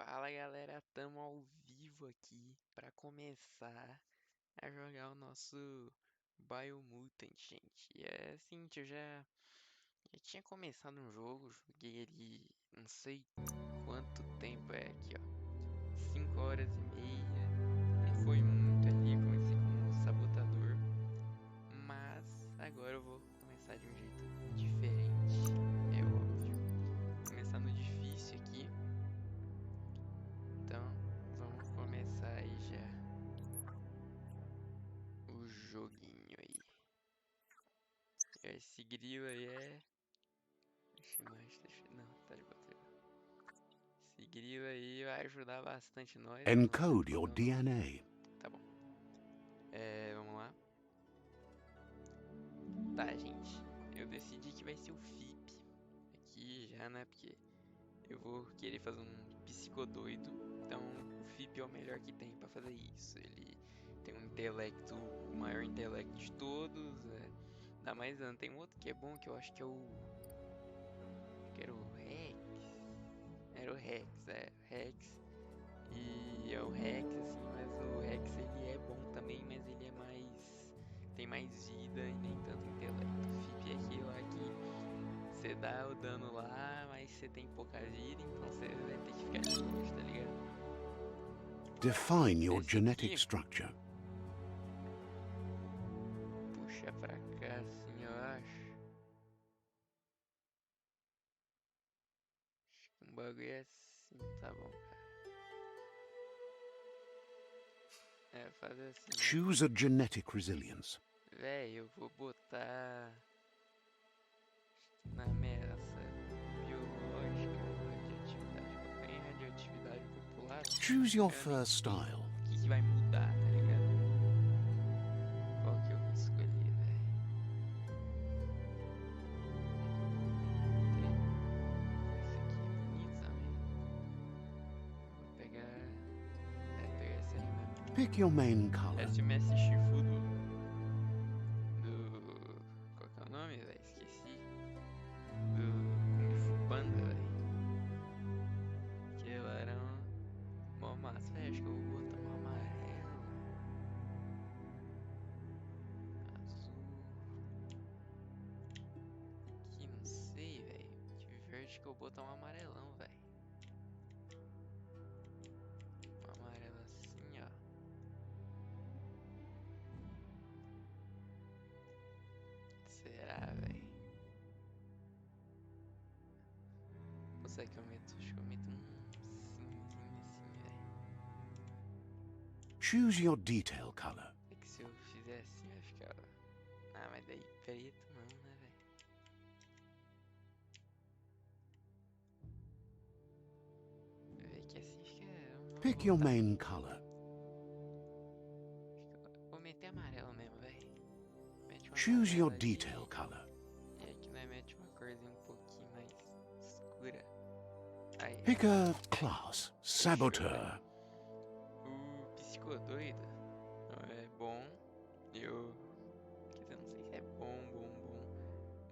Fala galera, tamo ao vivo aqui pra começar a jogar o nosso Biomutant, gente. E é assim, eu já tinha começado um jogo, joguei ele não sei quanto tempo é aqui, ó. 5 horas e meia, não foi muito ali, comecei com um sabotador, mas agora eu vou começar de um jeito diferente, é óbvio. Começar no difícil aqui. Então, vamos começar aí já o joguinho aí. Esse grilo aí é... Não, tá de boa. Esse grilo aí vai ajudar bastante nós. Encode your DNA. Tá bom. Vamos lá. Tá, gente. Eu decidi que vai ser o FIP aqui já, né? Porque eu vou querer fazer um psicodoido. Então, o FIP é o melhor que tem pra fazer isso. Ele tem um intelecto, o maior intelecto de todos. Ainda mais, tem um outro que é bom, que eu acho que é o... Acho que era o Rex. Era o Rex, Rex. E é o Rex, assim, mas o Rex ele é bom também, mas ele é mais... Tem mais vida e nem tanto intelecto. O FIP é aquele lá que você dá o dano lá, mas você tem pouca vida, então você vai ter que ficar de longe, tá ligado? Define your Esse genetic aqui, structure. puxa pra cá, assim, eu acho. Acho que um bagulho é assim, tá bom, cara. Fazer assim, né? Choose a genetic resilience. Véi, eu vou botar na ameaça biológica ou radioatividade. Colocar em radioatividade popular. Choose your Eu nem first sei style. o que vai mudar, tá ligado? Qual que eu vou escolher, velho? Esse aqui é bonito também. Vou pegar esse aí mesmo. Pick your main color. Esse Messi Shifudo do... Qual que é o nome, velho? Esqueci. Do Kung Fu Panda, velho. Aquele era mó massa, velho. Acho que eu vou botar um amarelo, azul. Aqui, não sei, velho. De verde que eu vou botar um amarelão, velho. Um amarelo assim, ó. Será, velho? Ou será que eu meto? Acho que eu meto um cinzinho assim, velho. Choose your detail color. É que se eu fizer assim vai ficar... Ah, mas daí preto não, né, velho? Vê que assim fica... Pick your main color. Vou meter amarelo mesmo, velho. Mete um Choose your amarelo ali. detail color. E aqui nós mete uma corzinha um pouquinho mais escura. Aí. Pick a class. Saboteur. O psicodoido é bom. Eu... Quer dizer, não sei se é bom.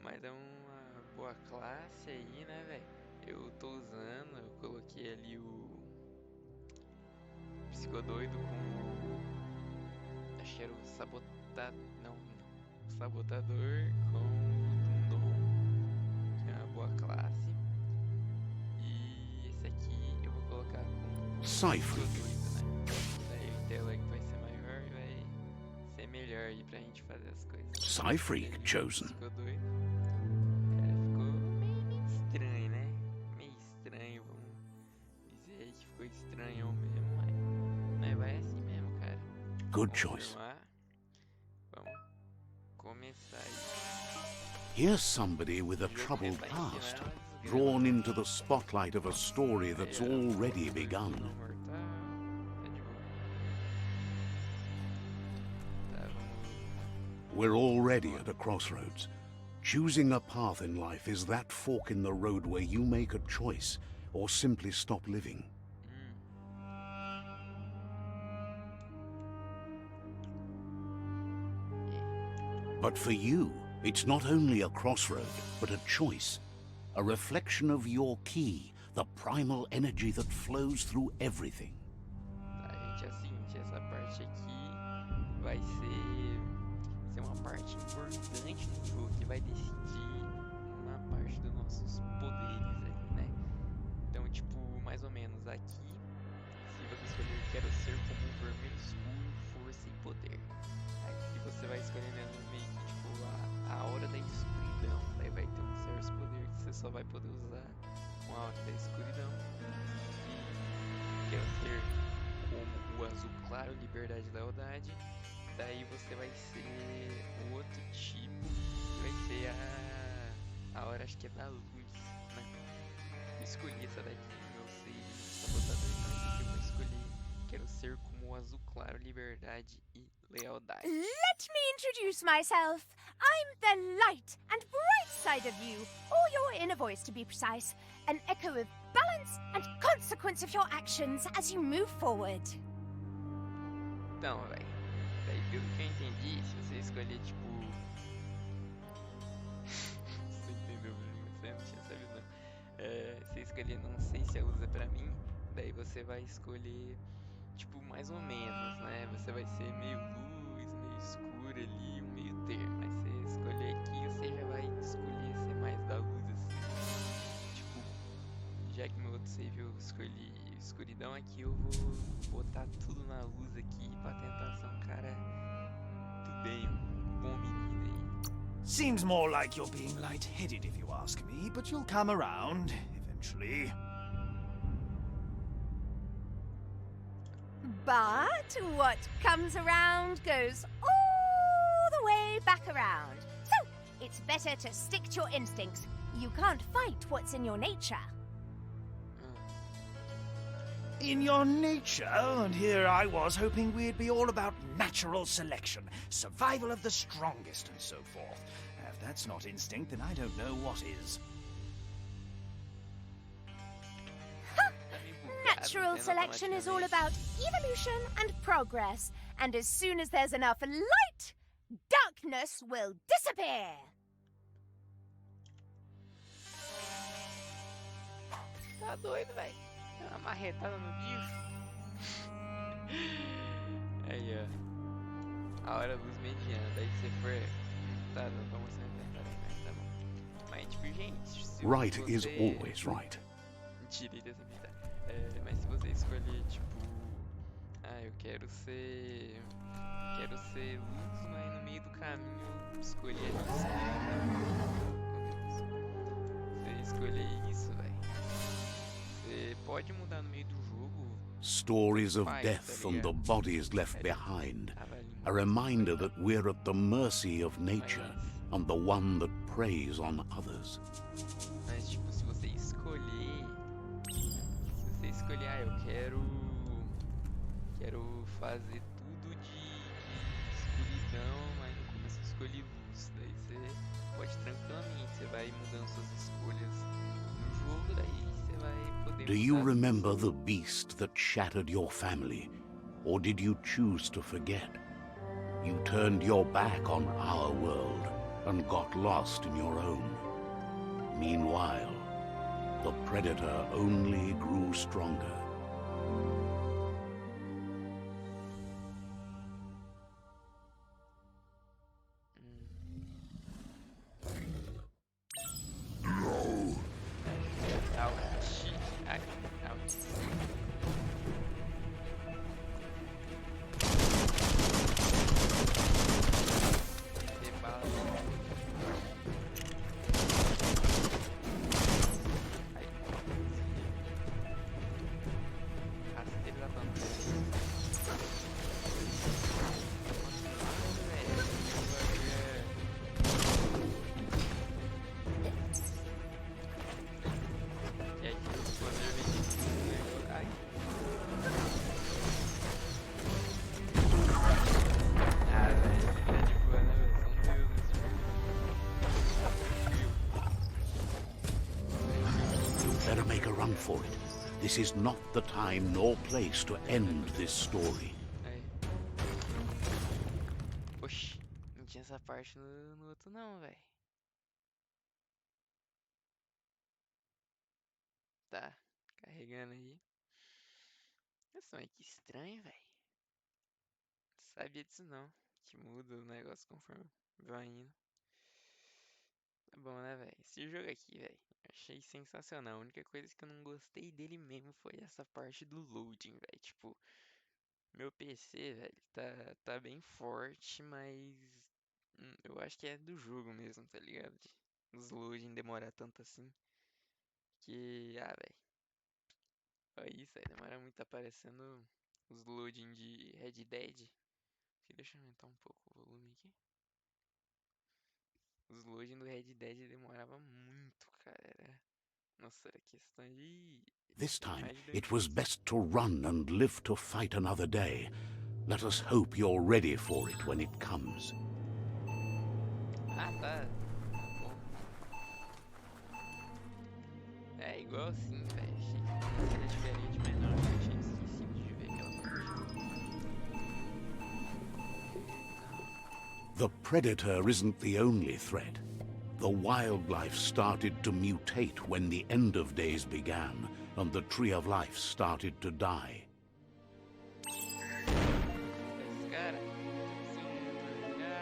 Mas é uma boa classe aí, né, velho? Eu tô usando, eu coloquei ali o psicodoido com... Acho que era o Não. O sabotador com o Dundon, que é uma boa classe. E esse aqui eu vou colocar com o Cypher. psicodoido, né? Daí o intelecto vai ser maior e vai ser melhor aí pra gente fazer as coisas. Cypher chosen. Psicodoido. Cara, ficou meio estranho, né? Meio estranho, vamos dizer aí que ficou estranhão mesmo, mas vai assim mesmo, cara. Good choice. Vamos começar aí. Here's somebody with a troubled past, drawn into the spotlight of a story that's already begun. We're already at a crossroads. Choosing a path in life is that fork in the road where you make a choice or simply stop living. But for you, it's not only a crossroad, but a choice, a reflection of your key the primal energy that flows through everything. Tá, gente, é o seguinte, essa parte aqui vai ser uma parte importante no jogo que vai decidir uma parte dos nossos poderes aí, né? Então, tipo, mais ou menos aqui, se você escolher quero ser como um vermelho escuro, força e poder. Aqui você vai escolhendo meio que tipo a aura da escuridão. Daí vai ter uns certos poderes que você só vai poder usar com a aura da escuridão. E quero ser como o azul claro, liberdade e lealdade. Daí você vai ser o outro tipo, que vai ser a aura, acho que é da luz, né? Eu escolhi essa daqui no meu save sabotador, então esse aqui eu vou escolher. Quero ser como o azul claro, liberdade e lealdade. Let me introduce myself. I'm the light and bright side of you, or your inner voice to be precise, an echo of balance and consequence of your actions as you move forward. Então, velho, daí pelo que eu entendi, se você escolher tipo. Você entendeu, você não tinha sabido não. Se escolher não sei se a luz é pra mim, daí você vai escolher tipo mais ou menos, né? Você vai ser meio luz, meio escuro ali, um meio termo. Mas você escolher aqui, você já vai escolher ser mais da luz assim. Tipo, já que meu outro save eu escolhi escuridão, aqui eu vou botar tudo na luz aqui pra tentar ser um cara do bem, um bom menino aí. Seems more like you're being light-headed if you ask me, but you'll come around eventually. But what comes around goes all the way back around. So, it's better to stick to your instincts. You can't fight what's in your nature. In your nature, and here I was hoping we'd be all about natural selection, survival of the strongest, and so forth. If that's not instinct, then I don't know what is. Natural selection is all about evolution and progress. And as soon as there's enough light, darkness will disappear. Tá doido, velho? Uma marretada no bicho. Aí, ó. A hora luz mediana. Daí você for. Tá, não tô mostrando mas tá bom. Mas, tipo, gente. Se Right você... is always right. Tirei dessa vida. Mas se você escolher, tipo. Eu quero ser. Quero ser luz, mas no meio do caminho eu escolhi a Você escolher isso, velho. Você pode mudar no meio do jogo. Stories of death and the bodies left behind. A reminder that we're at the mercy of nature and the one that preys on others. Mas, tipo, se você escolher. Eu quero fazer tudo de escuridão, mas no começo eu escolhi luz. Daí você pode tranquilamente, você vai mudando suas escolhas no jogo, daí você vai poder. Do you remember the beast that shattered your family? Or did you choose to forget? You turned your back on our world and got lost in your own. Meanwhile, the predator only grew stronger. Make a run for it. This is not the time nor place to end this story. Oxi, não tinha essa parte no outro não, velho. Tá. carregando aí. Nossa, mas que estranho, velho. Sabia disso não. Que muda o negócio conforme vai indo. Tá bom, né, velho? Esse jogo aqui, velho, achei sensacional. A única coisa que eu não gostei dele mesmo foi essa parte do loading, velho. Tipo, meu PC, velho, tá bem forte, mas eu acho que é do jogo mesmo, tá ligado? Os loading demorar tanto assim. Que, velho. Olha isso aí, demora muito, tá aparecendo os loading de Red Dead. Aqui, deixa eu aumentar um pouco o volume aqui. Os loading do Red Dead demorava muito, cara. Nossa, era questão de This time, mais de 2 it was minutos. best to run and live to fight another day. Let us hope you're ready for it when it comes. Tá bom. É igual assim, velho. Achei que era diferente, mas não, eu tinha esquecido de ver aquela parte. The predator isn't the only threat. The wildlife started to mutate when the end of days began, and the tree of life started to die. Esse cara, centralize.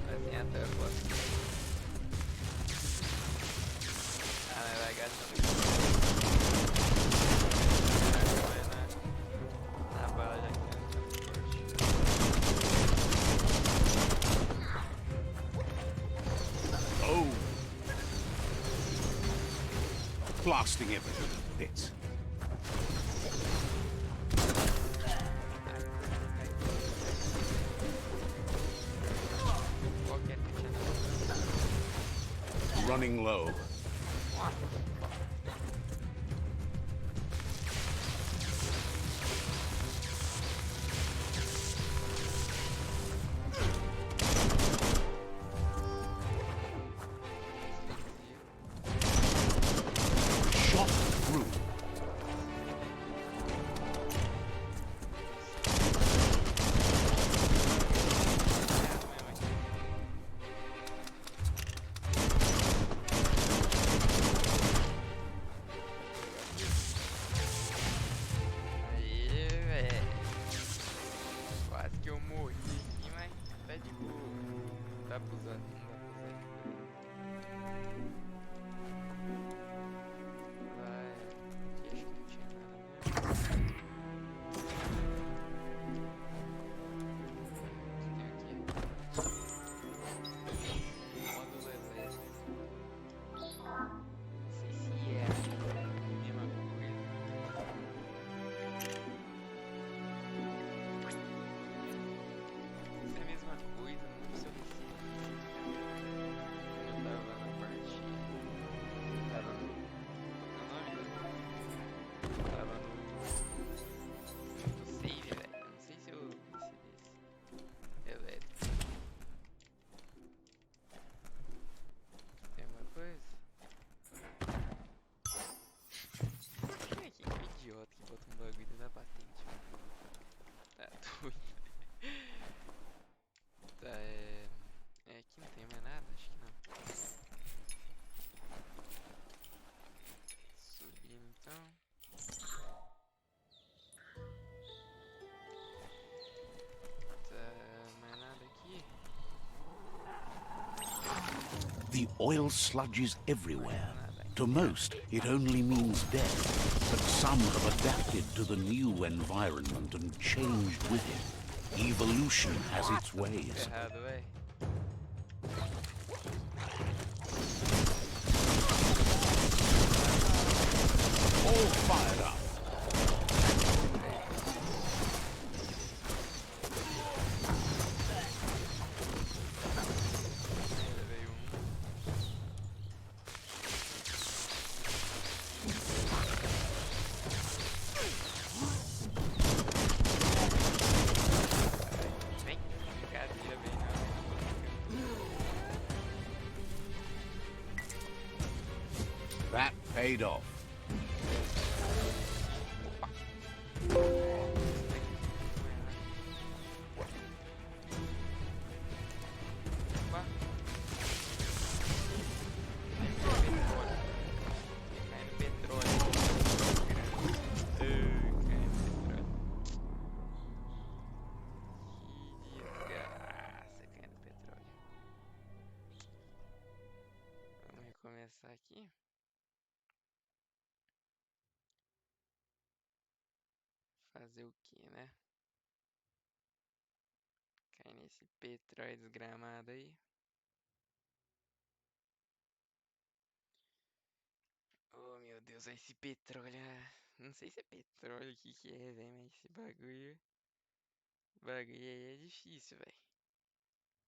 Assim até eu posso. Mas vai gastando. Na bala já que tá forte. Oh! Blasting everything to bits. Qualquer que tinha Running low. Shot through. Aí, velho. Quase que eu morri aqui, mas tá de boa. Não dá pra usar, não dá pra usar. Vai. Aqui acho que não tinha nada mesmo. O que tem aqui? Módulo elétrico. Não sei se é a mesma coisa. Se é a mesma coisa, não sei se eu tava na parte. Tava no. Qual que é o nome? Tava no save, velho. Eu não sei se eu desse elétrico. Tem alguma coisa? Quem é que é idiota que bota um bagulho dentro da patente? Tá doido. Tá, aqui não tem mais nada? Acho que não. Subindo então. Tá, mais nada aqui? The oil sludges everywhere. Nada aqui. To most, it only means death, but some have adapted to the new environment and changed with it. Evolution has its ways. Errado, véi. All fired up. Ainda veio Vem, brincadeira, vem não. That paid off. fazer o que, né? Cai nesse petróleo desgramado aí. Oh, meu Deus, esse petróleo. Não sei se é petróleo, o que que é, velho, mas esse bagulho. Bagulho aí é difícil, velho.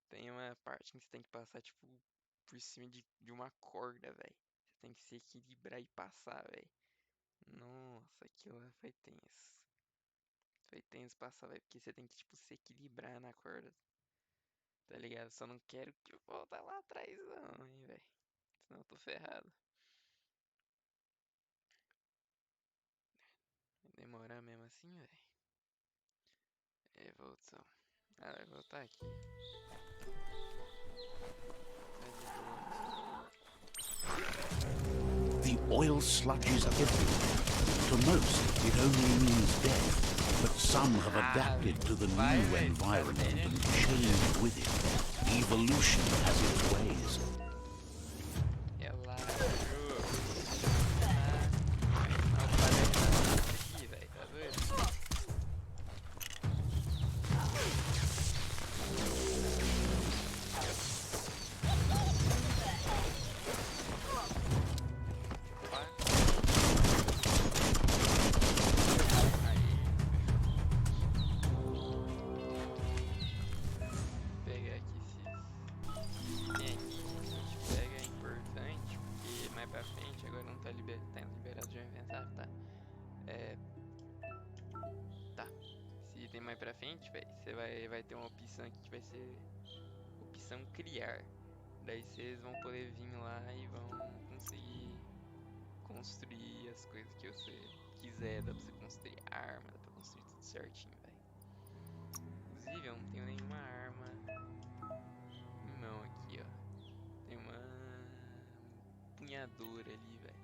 Tem uma parte que você tem que passar, tipo, por cima de uma corda, velho. Você tem que se equilibrar e passar, velho. Nossa, aquilo lá foi tenso. Foi tenso passar, velho, porque você tem que, tipo, se equilibrar na corda. Tá ligado? Só não quero que eu volte lá atrás, não, hein, velho. Senão eu tô ferrado. Vai demorar mesmo assim, velho. Evolução. Ah, vai voltar aqui. Tá de boa. The oil sludges everywhere. To most, it only means death, but some have adapted to the new environment and changed with it. Evolution has its ways. Relaxa, não parece nada aqui, velho. Tá doido? Pegar aqui esses itens aqui, a gente pega, é importante, porque mais pra frente, agora não tá liberado de inventário, tá? Tá. Esse item mais pra frente, velho, você vai ter uma opção aqui que vai ser opção criar. Daí vocês vão poder vir lá e vão conseguir construir as coisas que você quiser. Dá pra você construir arma, dá pra construir tudo certinho, velho. Inclusive, eu não tenho nenhuma arma em mão aqui, ó. Tem uma punhadora ali, velho.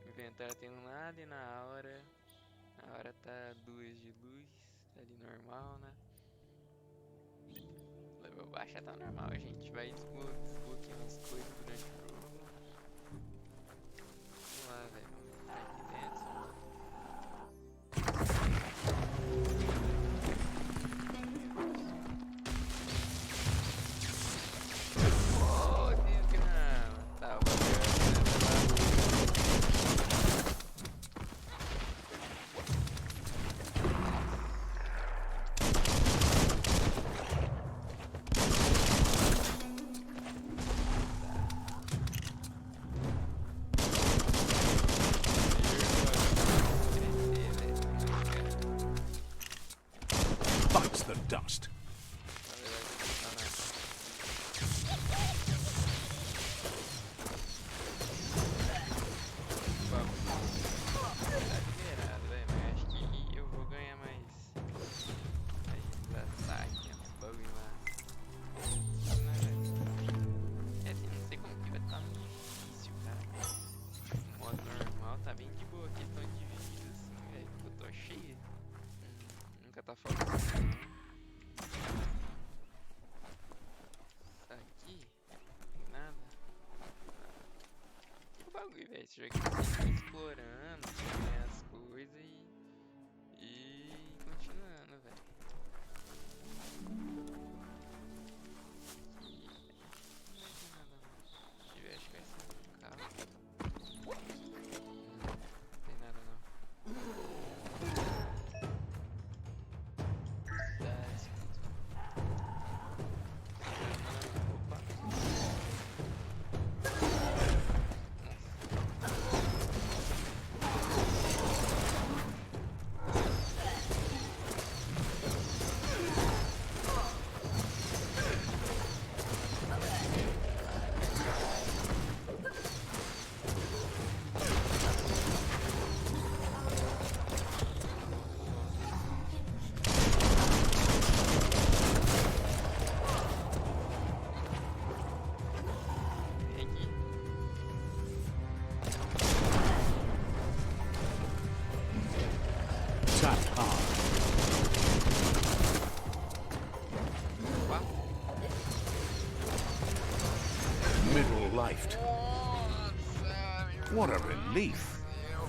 O inventário tem nada e na hora. A hora tá 2 de luz, tá ali normal, né? Level baixa tá normal, a gente vai desbloqueando as coisas durante o jogo. Vamos lá, velho, vamos entrar aqui dentro. Oh, desgrama! Tá, o bagulho Bites the dust. liberado, velho, mas acho que eu vou ganhar mais ataque, uns bagulho lá. É assim, não sei como que vai estar no difícil, cara. No modo normal tá bem de boa a questão de vida, assim, velho, porque eu tô cheio. Nunca tá faltando, não. Isso aqui, não tem nada. Que bagulho, velho, esse jogo aqui você fica explorando, você ganha as coisas e continuando, velho. Aqui, não vai ter nada não. Se tiver, acho que vai ser um carro. Não tem nada não. Tá, escuta. Opa. Vem aqui. Tap hard. Opa. Middle lifed. Nossa, meu What a Deus relief. do céu.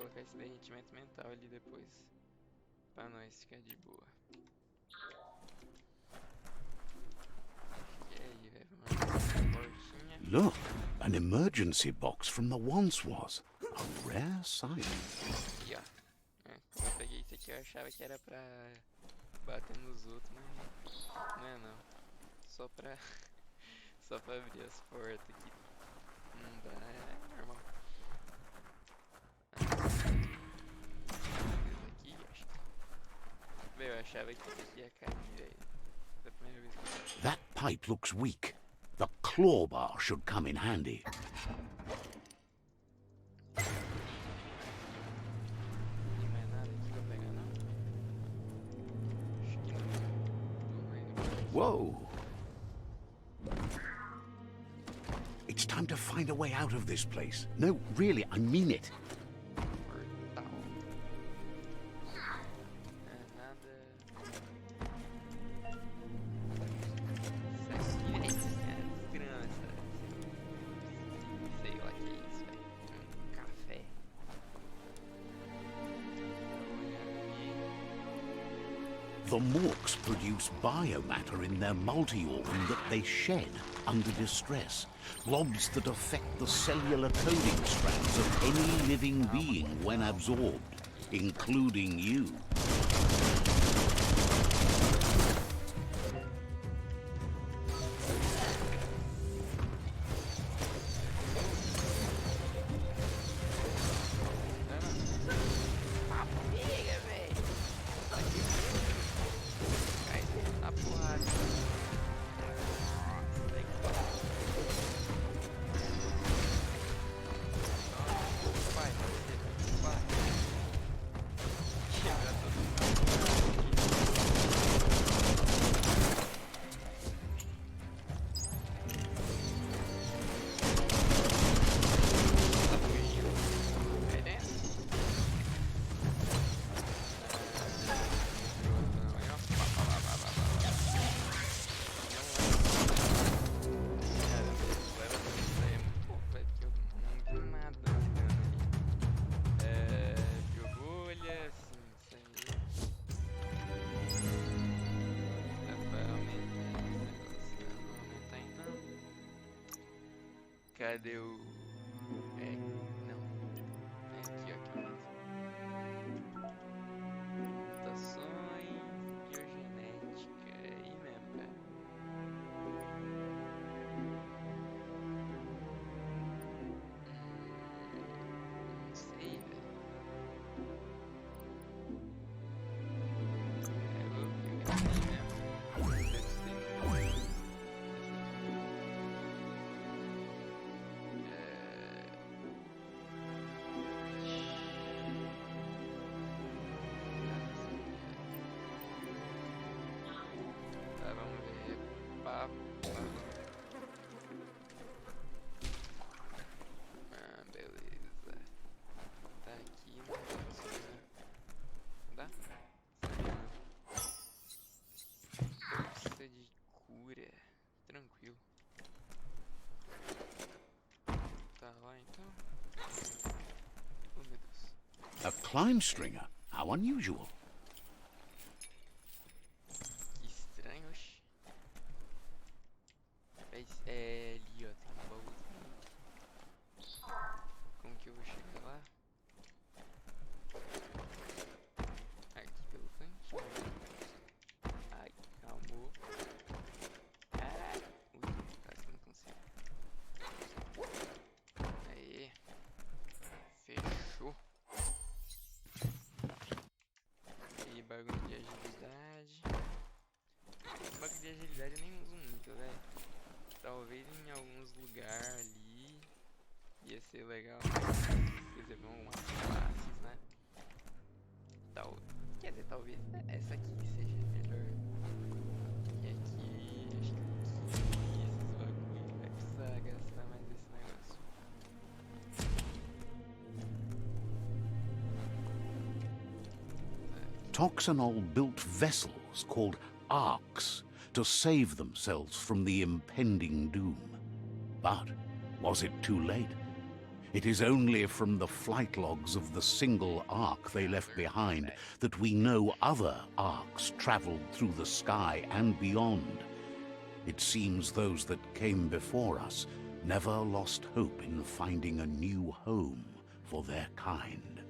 colocar esse derretimento mental ali depois. Pra nós ficar de boa. E aí, velho, vamos abrir a portinha. Look, an emergency box from the once was. A rare sight. Aqui, ó. Quando eu peguei isso aqui, eu achava que era pra bater nos outros, mas não é não. Só pra, só pra abrir as portas aqui. Não dá, é normal. Esse aqui, acho que... Meu, eu achava que isso aqui ia cair, velho. Da primeira vez que eu... That pipe looks weak. The claw bar should come in handy. Não tem mais nada aqui pra pegar, não? Acho que não. Whoa! It's time to find a way out of this place. No, really, I mean it. Portal. Nada. Isso aqui é estranho, sei lá que é isso, velho. Café. The Morks produce biomatter in their multi-organ that they shed under distress. Blobs that affect the cellular coding strands of any living being when absorbed, including you. Cadê o... não. É aqui, ó, aqui mesmo. Mutações, biogenética, é aí mesmo, cara. Não sei, velho. Eu vou pegar aqui mesmo. Deve ser muito. Tá, vamos ver. Beleza. Tá aqui, né? Dá? Bolsa de cura. Tranquilo. Tá lá então. Oh, meu Deus. A climb stringer? How unusual. Que estranho, oxi. É ali, ó, tem um baúzinho. Como que eu vou chegar lá? Aqui pelo cantinho. Ai, calmou. Caralho. Ui, quase que não consigo. Aê. Fechou. E bagulho de agilidade. Bagulho de agilidade eu nem uso muito, velho. Talvez em alguns lugares ali ia ser legal. Por exemplo, umas classes, né? Quer dizer, talvez essa aqui seja melhor. E aqui, acho que esses bagulhos vai precisar gastar mais desse negócio. Toxanol built vessels called arks to save themselves from the impending doom. But was it too late? It is only from the flight logs of the single ark they left behind that we know other arks traveled through the sky and beyond. It seems those that came before us never lost hope in finding a new home for their kind.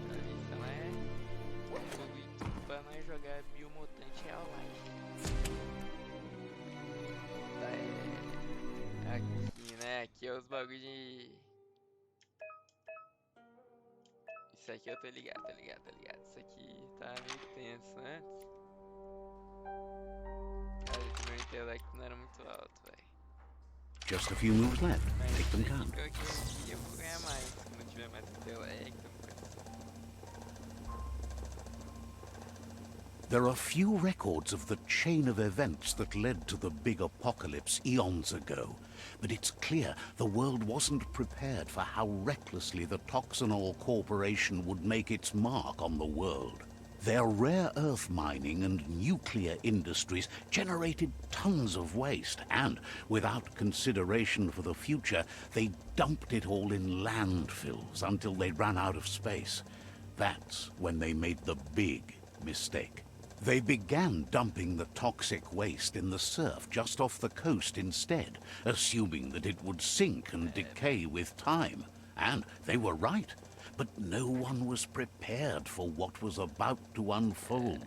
A missão é evoluir pra nós jogar Biomutant online. Tá, aqui, né? Aqui é os bagulho de... Isso aqui eu tô ligado, tô ligado, tô ligado. Isso aqui tá meio tenso antes. Cara, esse meu intelecto não era muito alto, velho. Just a few moves left. Mas Make them isso count. aqui eu vou ganhar mais quando eu tiver mais intelecto. There are few records of the chain of events that led to the big apocalypse eons ago, but it's clear the world wasn't prepared for how recklessly the Toxanol Corporation would make its mark on the world. Their rare earth mining and nuclear industries generated tons of waste, and, without consideration for the future, they dumped it all in landfills until they ran out of space. That's when they made the big mistake. They began dumping the toxic waste in the surf just off the coast instead, assuming that it would sink and decay with time. And they were right. But no one was prepared for what was about to unfold.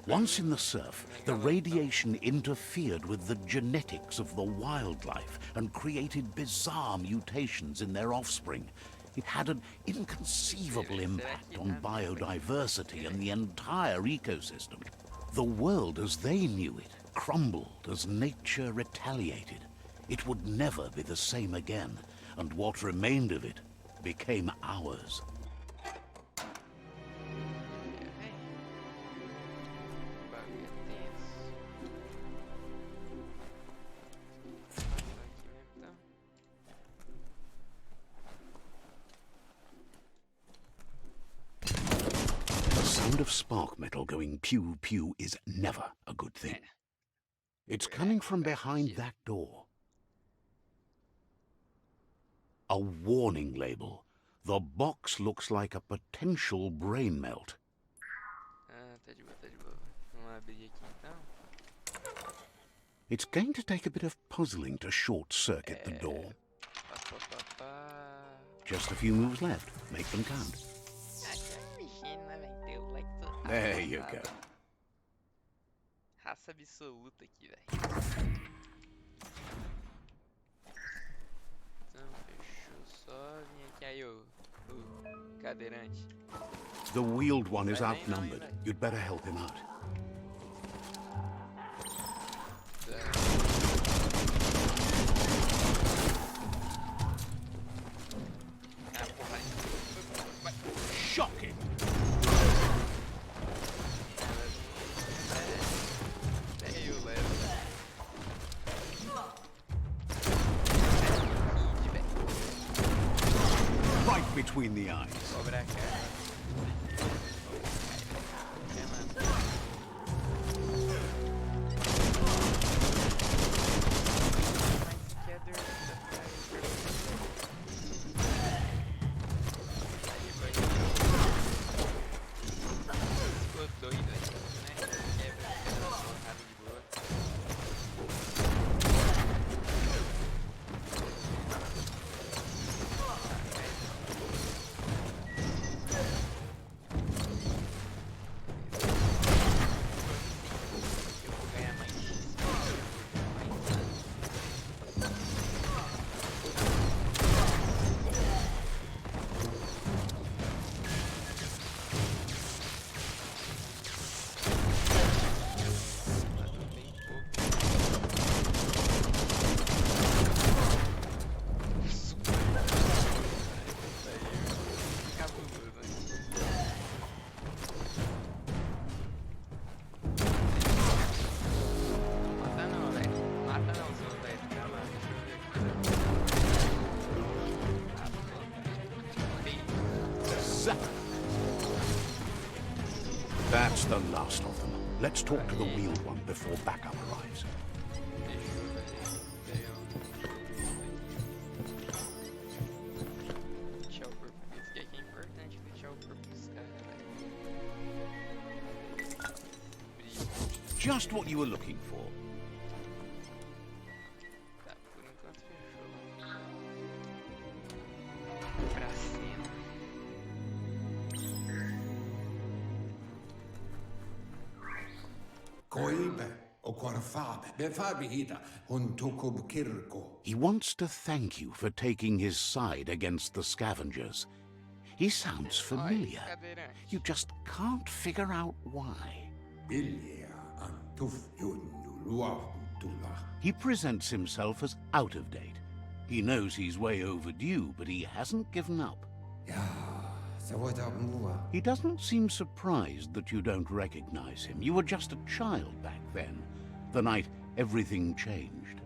Once in the surf, the radiation interfered with the genetics of the wildlife and created bizarre mutations in their offspring. It had an inconceivable impact on biodiversity and the entire ecosystem. The world as they knew it crumbled as nature retaliated. It would never be the same again, and what remained of it became ours. Of spark metal going pew pew is never a good thing. It's coming from behind that door. A warning label. The box looks like a potential brain melt. Tá de boa, tá de boa. Vamos abrir aqui então. It's going to take a bit of puzzling to short-circuit the door. Just a few moves left. Make them count. There you go. Raça absoluta aqui, velho. Então, fechou só. Vim aqui aí, o cadeirante. The wheeled one is outnumbered. You'd better help him out. Shocking! Between the eyes. That's the last of them. Let's talk to the wheeled one before backup arrives. Just what you were looking for. Tá, por enquanto fechou. Pra cima. He wants to thank you for taking his side against the scavengers. He sounds familiar. You just can't figure out why. He presents himself as out of date. He knows he's way overdue, but he hasn't given up. He doesn't seem surprised that you don't recognize him. You were just a child back then, the night everything changed.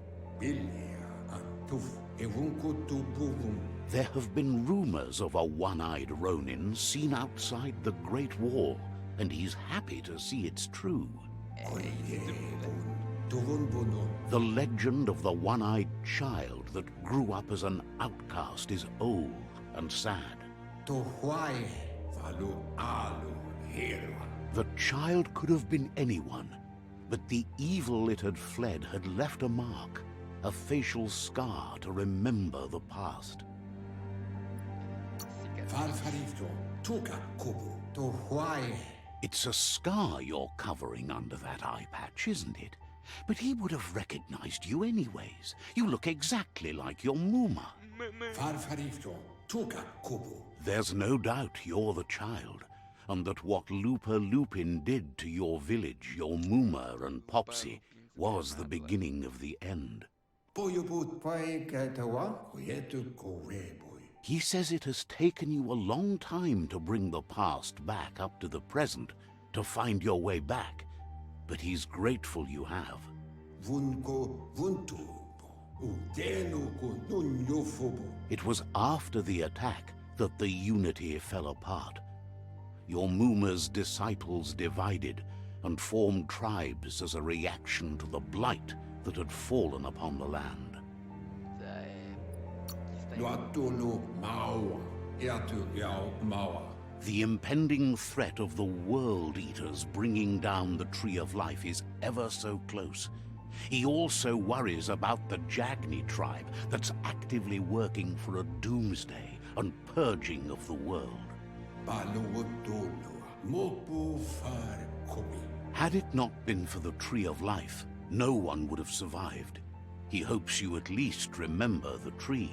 There have been rumors of a one-eyed Ronin seen outside the Great Wall, and he's happy to see it's true. The legend of the one-eyed child that grew up as an outcast is old and sad. The child could have been anyone, but the evil it had fled had left a mark, a facial scar to remember the past. It's a scar you're covering under that eye patch, isn't it? But he would have recognized you anyways. You look exactly like your Muma. There's no doubt you're the child, and that what Lupa Lupin did to your village, your Muma and Popsy, was the beginning of the end. He says it has taken you a long time to bring the past back up to the present, to find your way back, but he's grateful you have. It was after the attack that the unity fell apart. Your Muma's disciples divided and formed tribes as a reaction to the blight that had fallen upon the land. The impending threat of the World Eaters bringing down the Tree of Life is ever so close. He also worries about the Jagni tribe that's actively working for a doomsday and purging of the world. Had it not been for the Tree of Life, no one would have survived. He hopes you at least remember the tree.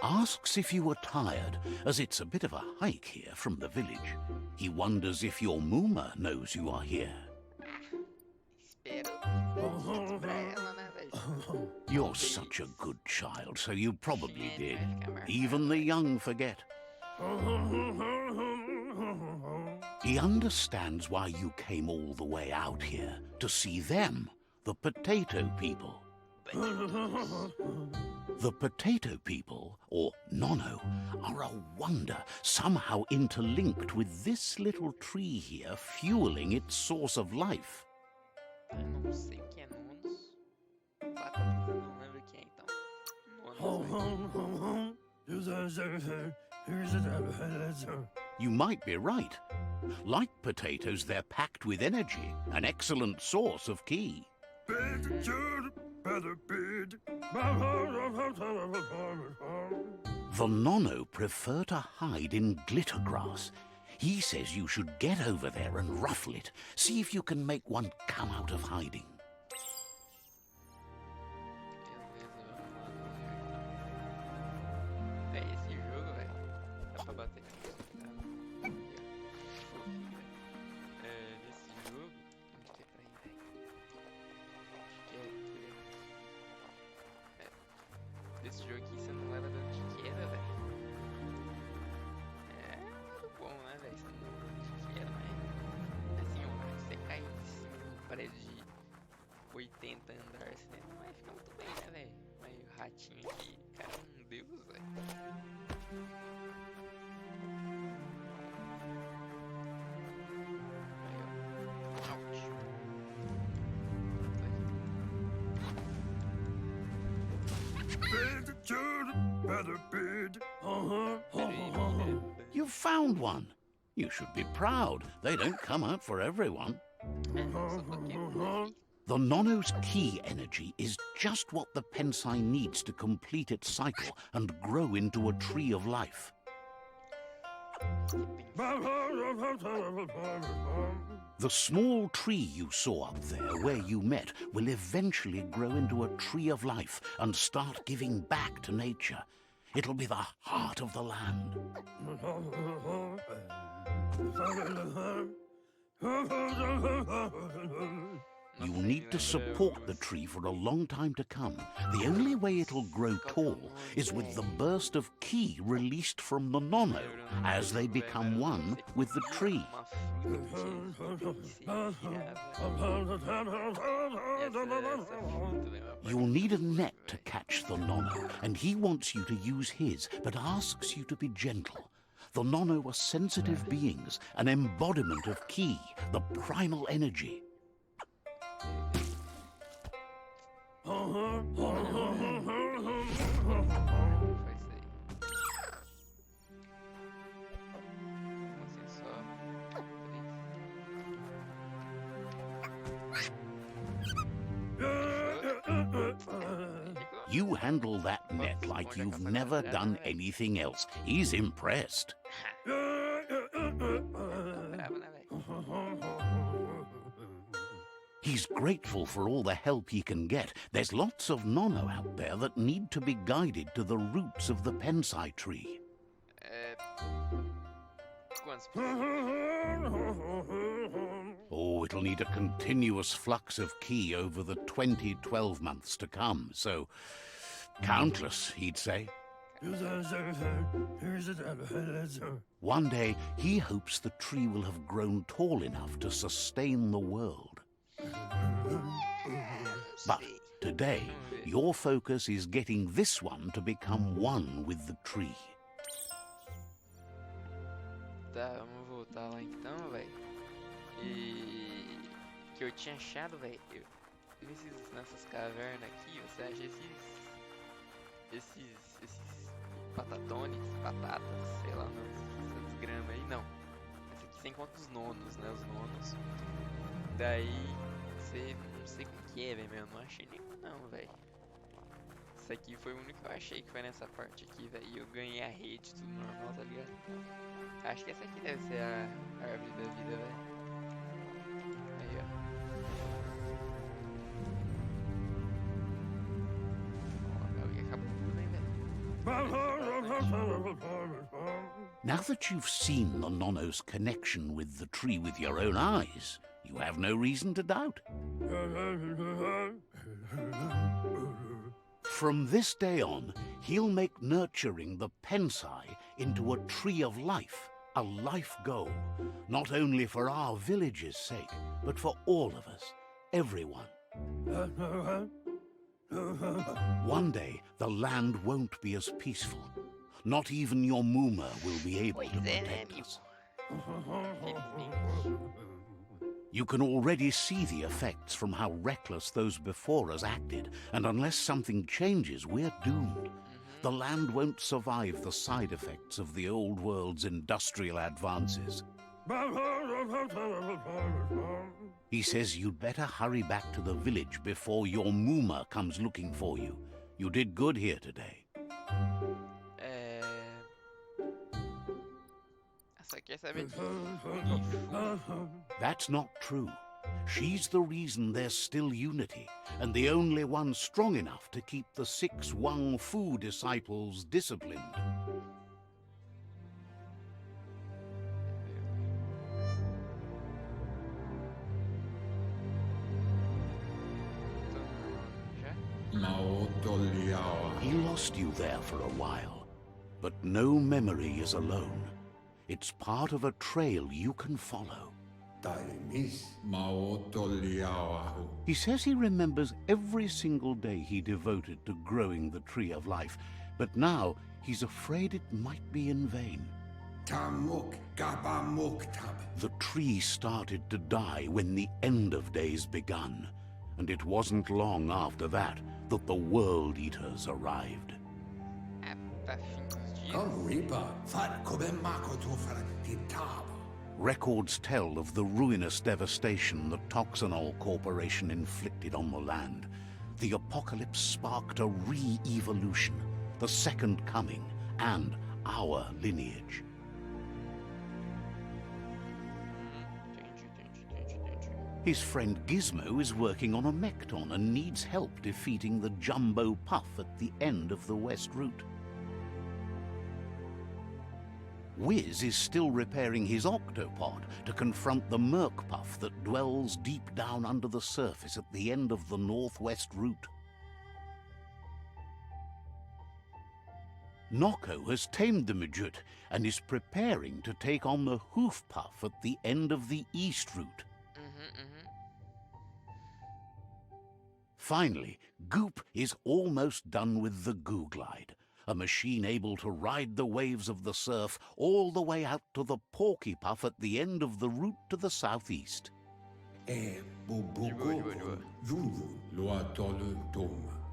Asks if you were tired, as it's a bit of a hike here from the village. He wonders if your Muma knows you are here. You're such a good child, so you probably did. Even the young forget. He understands why you came all the way out here, to see them, the potato people. The potato people, or Nono, are a wonder, somehow interlinked with this little tree here, fueling its source of life. Eu não sei quem é Nonos. Batata, não lembro quem é então. You might be right. Like potatoes, they're packed with energy, an excellent source of ki. The Nono prefer to hide in glitter grass. He says you should get over there and ruffle it. See if you can make one come out of hiding. É esse jogo, velho. Dá pra bater. Nesse jogo, onde que é pra ir, velho? Acho que é por aí. parede de 80 andares, né? Não vai ficar muito bem, né, velho? Mas o ratinho aqui, cara, é um deus, velho. Aí, ó. Ouch. You've found one. You should be proud. They don't come out for everyone. The Nono's key energy is just what the Pensai needs to complete its cycle and grow into a tree of life. The small tree you saw up there where you met will eventually grow into a tree of life and start giving back to nature. It'll be the heart of the land. You'll need to support the tree for a long time to come. The only way it'll grow tall is with the burst of ki released from the Nono as they become one with the tree. You'll need a net to catch the Nono, and he wants you to use his, but asks you to be gentle. The Nono are sensitive beings, an embodiment of ki, the primal energy. You handle that net like you've never done anything else. He's impressed. He's grateful for all the help he can get. There's lots of Nono out there that need to be guided to the roots of the Pensai tree. Oh, it'll need a continuous flux of ki over the 12 months to come, so countless, he'd say. One day, he hopes the tree will have grown tall enough to sustain the world. But today, your focus is getting this one to become one with the tree. Tá, vamos voltar lá então, velho. E que eu tinha achado, velho, nessas cavernas aqui, você acha esses patatones, batatas, sei lá, essas gramas aí, não. Essa aqui você encontra os nonos, né, os nonos. Daí, não sei o que é, velho, eu não achei nenhum não, velho. Esse aqui foi o único que eu achei que foi nessa parte aqui, velho, e eu ganhei a rede, tudo normal, tá ligado? Acho que essa aqui deve ser a árvore da vida, velho. Aí, ó. Alguém acabou tudo, hein, velho. Now that you've seen the Nono's connection with the tree with your own eyes, you have no reason to doubt. From this day on, he'll make nurturing the Pensai into a tree of life, a life goal, not only for our village's sake, but for all of us, everyone. One day, the land won't be as peaceful. Not even your Muma will be able to protect us. You can already see the effects from how reckless those before us acted, and unless something changes, we're doomed. The land won't survive the side effects of the old world's industrial advances. He says you'd better hurry back to the village before your Muma comes looking for you. You did good here today. That's not true. She's the reason there's still unity, and the only one strong enough to keep the 6 Wang Fu disciples disciplined. He lost you there for a while, but no memory is alone. It's part of a trail you can follow. He says he remembers every single day he devoted to growing the Tree of Life, but now he's afraid it might be in vain. The tree started to die when the end of days begun, and it wasn't long after that that the World Eaters arrived. Até fim dos dias. Records tell of the ruinous devastation the Toxanol Corporation inflicted on the land. The apocalypse sparked a re-evolution, the Second Coming, and our lineage. His friend Gizmo is working on a Mekton and needs help defeating the Jumbo Puff at the end of the West Route. Wiz is still repairing his octopod to confront the Merc Puff that dwells deep down under the surface at the end of the Northwest Route. Nocco has tamed the Midget and is preparing to take on the Hoof Puff at the end of the East Route. Finally, Goop is almost done with the Goo Glide, a machine able to ride the waves of the surf all the way out to the Porky Puff at the end of the route to the southeast.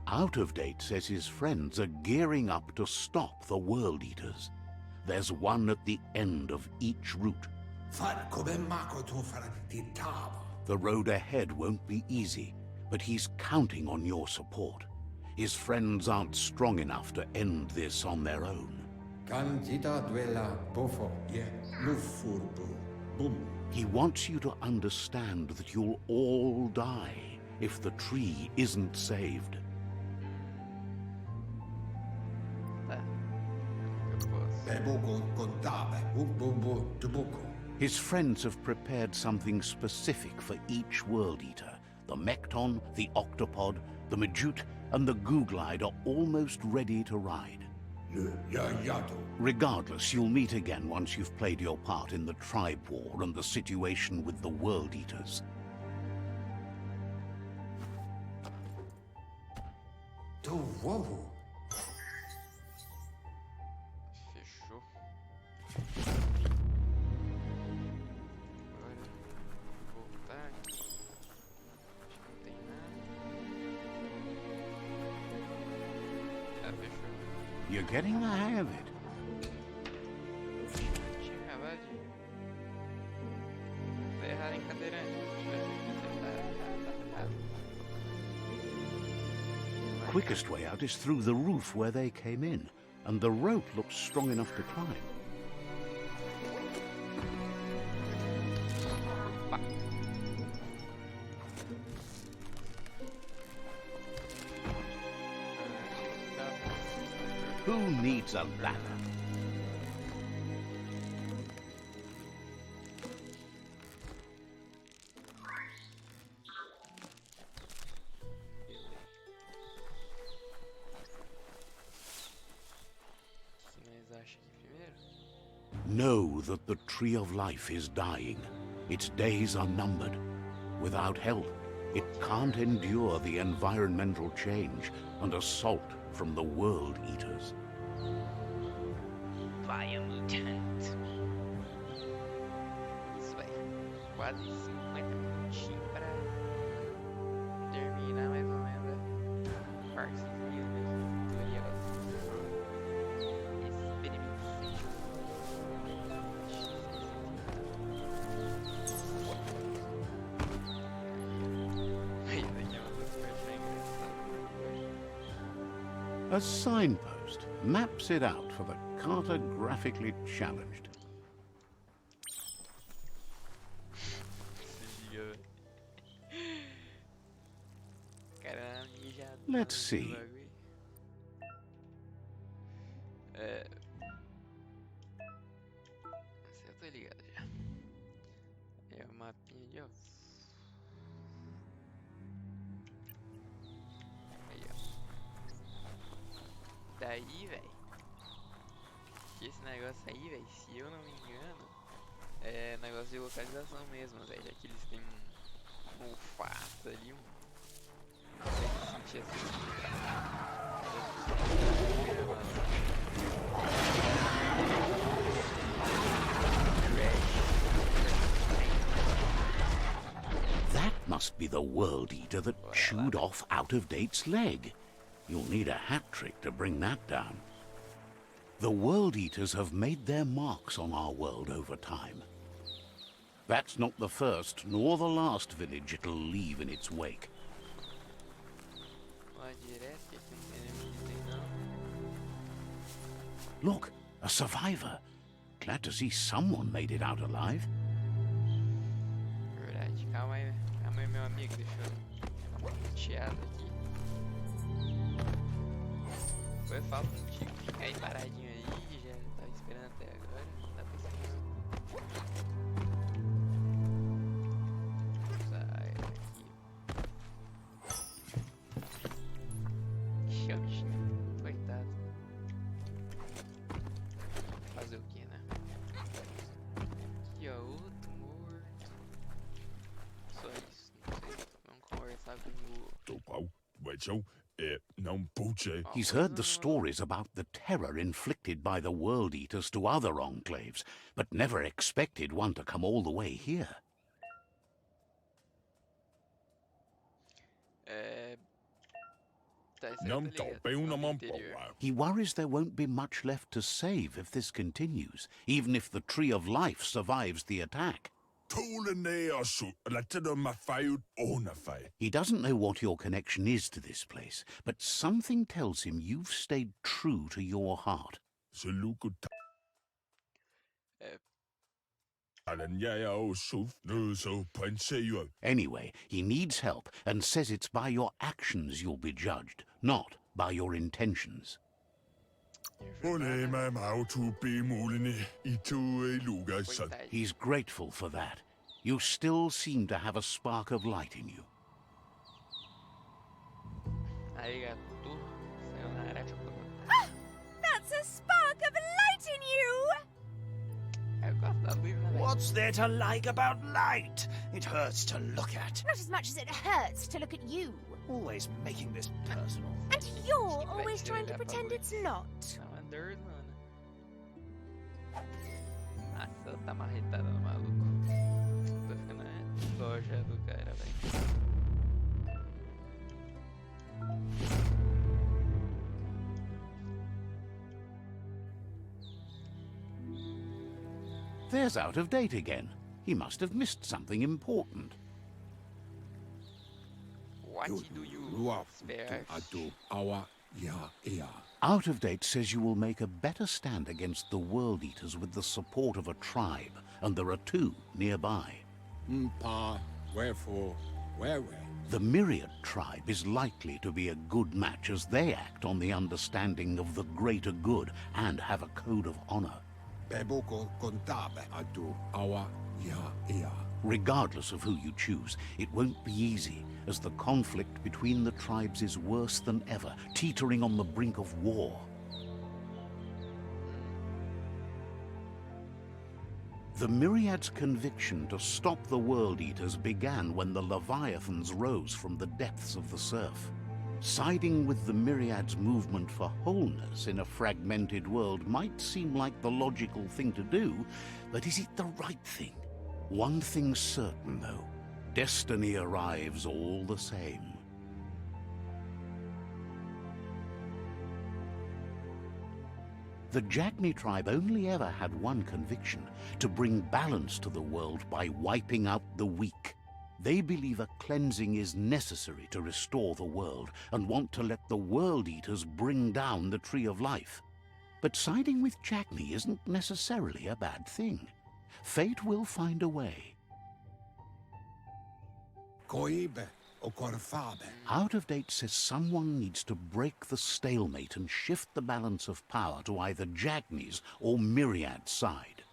Out of Date says his friends are gearing up to stop the World Eaters. There's one at the end of each route. The road ahead won't be easy, but he's counting on your support. His friends aren't strong enough to end this on their own. He wants you to understand that you'll all die if the tree isn't saved. His friends have prepared something specific for each World Eater. The Mekton, the Octopod, the Majute, and the Goo Glide are almost ready to ride. Regardless, you'll meet again once you've played your part in the tribe war and the situation with the World Eaters. Fechou. Agora voltar aqui. Acho que não tem nada. Ah, fechou. You're getting the hang of it. Tinha acabado de dar errado em cadeirante. Se tivesse acertado, tá errado. Quickest way out is through the roof where they came in, and the rope looks strong enough to climb. Who needs a ladder? Know that the Tree of Life is dying. Its days are numbered. Without help, it can't endure the environmental change and assault from the World Eaters. Biomutant. Isso aí. Quase 50 minutinhos para terminar mais ou menos a parceria da tutorial. A signpost maps it out for the cartographically challenged. Let's see. Eu tô ligado já. É o mapinha de ó. Aí, ó. Daí, velho. Esse negócio aí, velho, se eu não me engano, negócio de localização mesmo, Zé, já que eles têm um olfato ali, sentir That must be the World Eater that chewed off Out-of-Date's leg. You'll need a hat trick to bring that down. The World Eaters have made their marks on our world over time. That's not the first nor the last village it'll leave in its wake. Look, a survivor. Glad to see someone made it out alive. Verdade, calma aí, meu amigo, deixa eu chateado aqui. Foi falta contigo, fica aí paradinho aí, já tava esperando até agora, não dá pra esperar. Sai daqui. Ixi, bichinho, coitado. Fazer o que, né? Aqui, ó, outro morto. Só isso, não sei. Vamos conversar com o... He's heard the stories about the terror inflicted by the World Eaters to other enclaves, but never expected one to come all the way here. He worries there won't be much left to save if this continues, even if the Tree of Life survives the attack. He doesn't know what your connection is to this place, but something tells him you've stayed true to your heart. Anyway, he needs help and says it's by your actions you'll be judged, not by your intentions. He's grateful for that. You still seem to have a spark of light in you. That's a spark of light in you! What's there to like about light? It hurts to look at. Not as much as it hurts to look at you. Always making this personal. And you're always trying to pretend it's not. Nossa, tá marretada no maluco. Tô ficando loja do cara, velho. There's Out of Date again. He must have missed something important. What do you expect? Out of Date says you will make a better stand against the World Eaters with the support of a tribe, and there are two nearby. Wherefore, where? The Myriad tribe is likely to be a good match as they act on the understanding of the greater good and have a code of honor. Regardless of who you choose, it won't be easy, as the conflict between the tribes is worse than ever, teetering on the brink of war. The Myriad's conviction to stop the World Eaters began when the Leviathans rose from the depths of the surf. Siding with the Myriad's movement for wholeness in a fragmented world might seem like the logical thing to do, but is it the right thing? One thing's certain, though. Destiny arrives all the same. The Jagni tribe only ever had one conviction: to bring balance to the world by wiping out the weak. They believe a cleansing is necessary to restore the world and want to let the World Eaters bring down the Tree of Life. But siding with Jagni isn't necessarily a bad thing. Fate will find a way. Out of Date says someone needs to break the stalemate and shift the balance of power to either Jagni's or Myriad's side.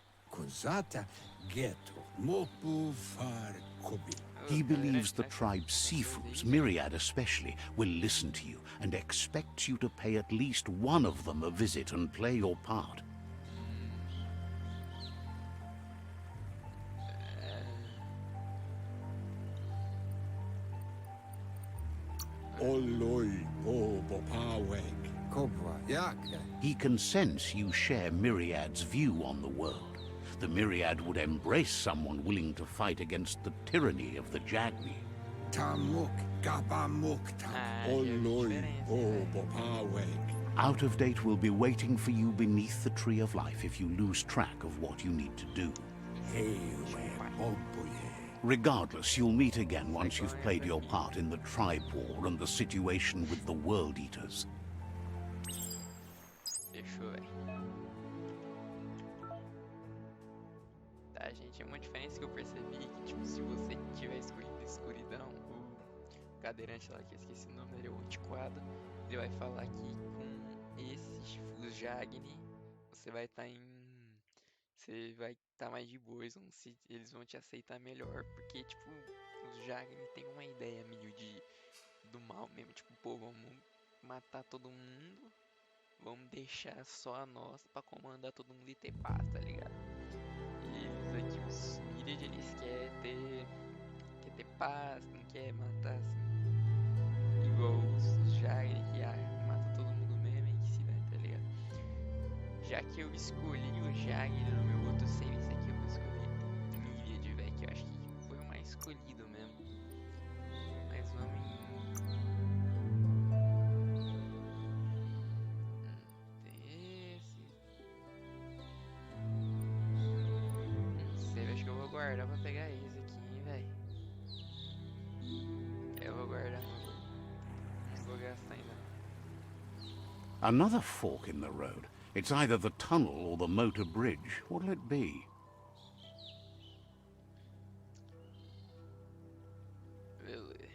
He believes the tribe's Sifus, Myriad especially, will listen to you and expects you to pay at least one of them a visit and play your part. Oloi o Bopaweg. Kobwa, yak. He can sense you share Myriad's view on the world. The Myriad would embrace someone willing to fight against the tyranny of the Jagni. Tamuk, gabamuk tam. Ah, já vi Oloi diferença, o hein, velho? Bopaweg. Out of Date will be waiting for you beneath the Tree of Life if you lose track of what you need to do. Hewe Bobuye. Regardless, you'll meet again once you've played your part in the tribe war and the situation with the World Eaters. Fechou, velho. Tá, gente, é uma diferença que eu percebi que, tipo, se você tiver escolhido escuridão, o cadeirante lá, que eu esqueci o nome dele, o antiquado, ele vai falar que com esses, os Jagni, você vai estar Você vai estar mais de boas, eles vão te aceitar melhor, porque, tipo, os Jagni tem uma ideia meio do mal mesmo, tipo, pô, vamos matar todo mundo, vamos deixar só a nossa pra comandar todo mundo e ter paz, tá ligado? E eles aqui, os Myriad, eles quer ter paz, não quer matar assim, igual os Jagni que mata todo mundo mesmo e que se dane, tá ligado? Já que eu escolhi o Jagni no meu outro save, esse aqui eu vou escolher Myriad, velho, que eu acho que foi o mais escolhido mesmo. Mas vamos em... tem esse... Não sei, acho que eu vou guardar pra pegar esse aqui, hein, velho. Eu vou guardar, não vou gastar ainda não. Another fork in the road. It's either the tunnel or the motor bridge. What'll it be? Really?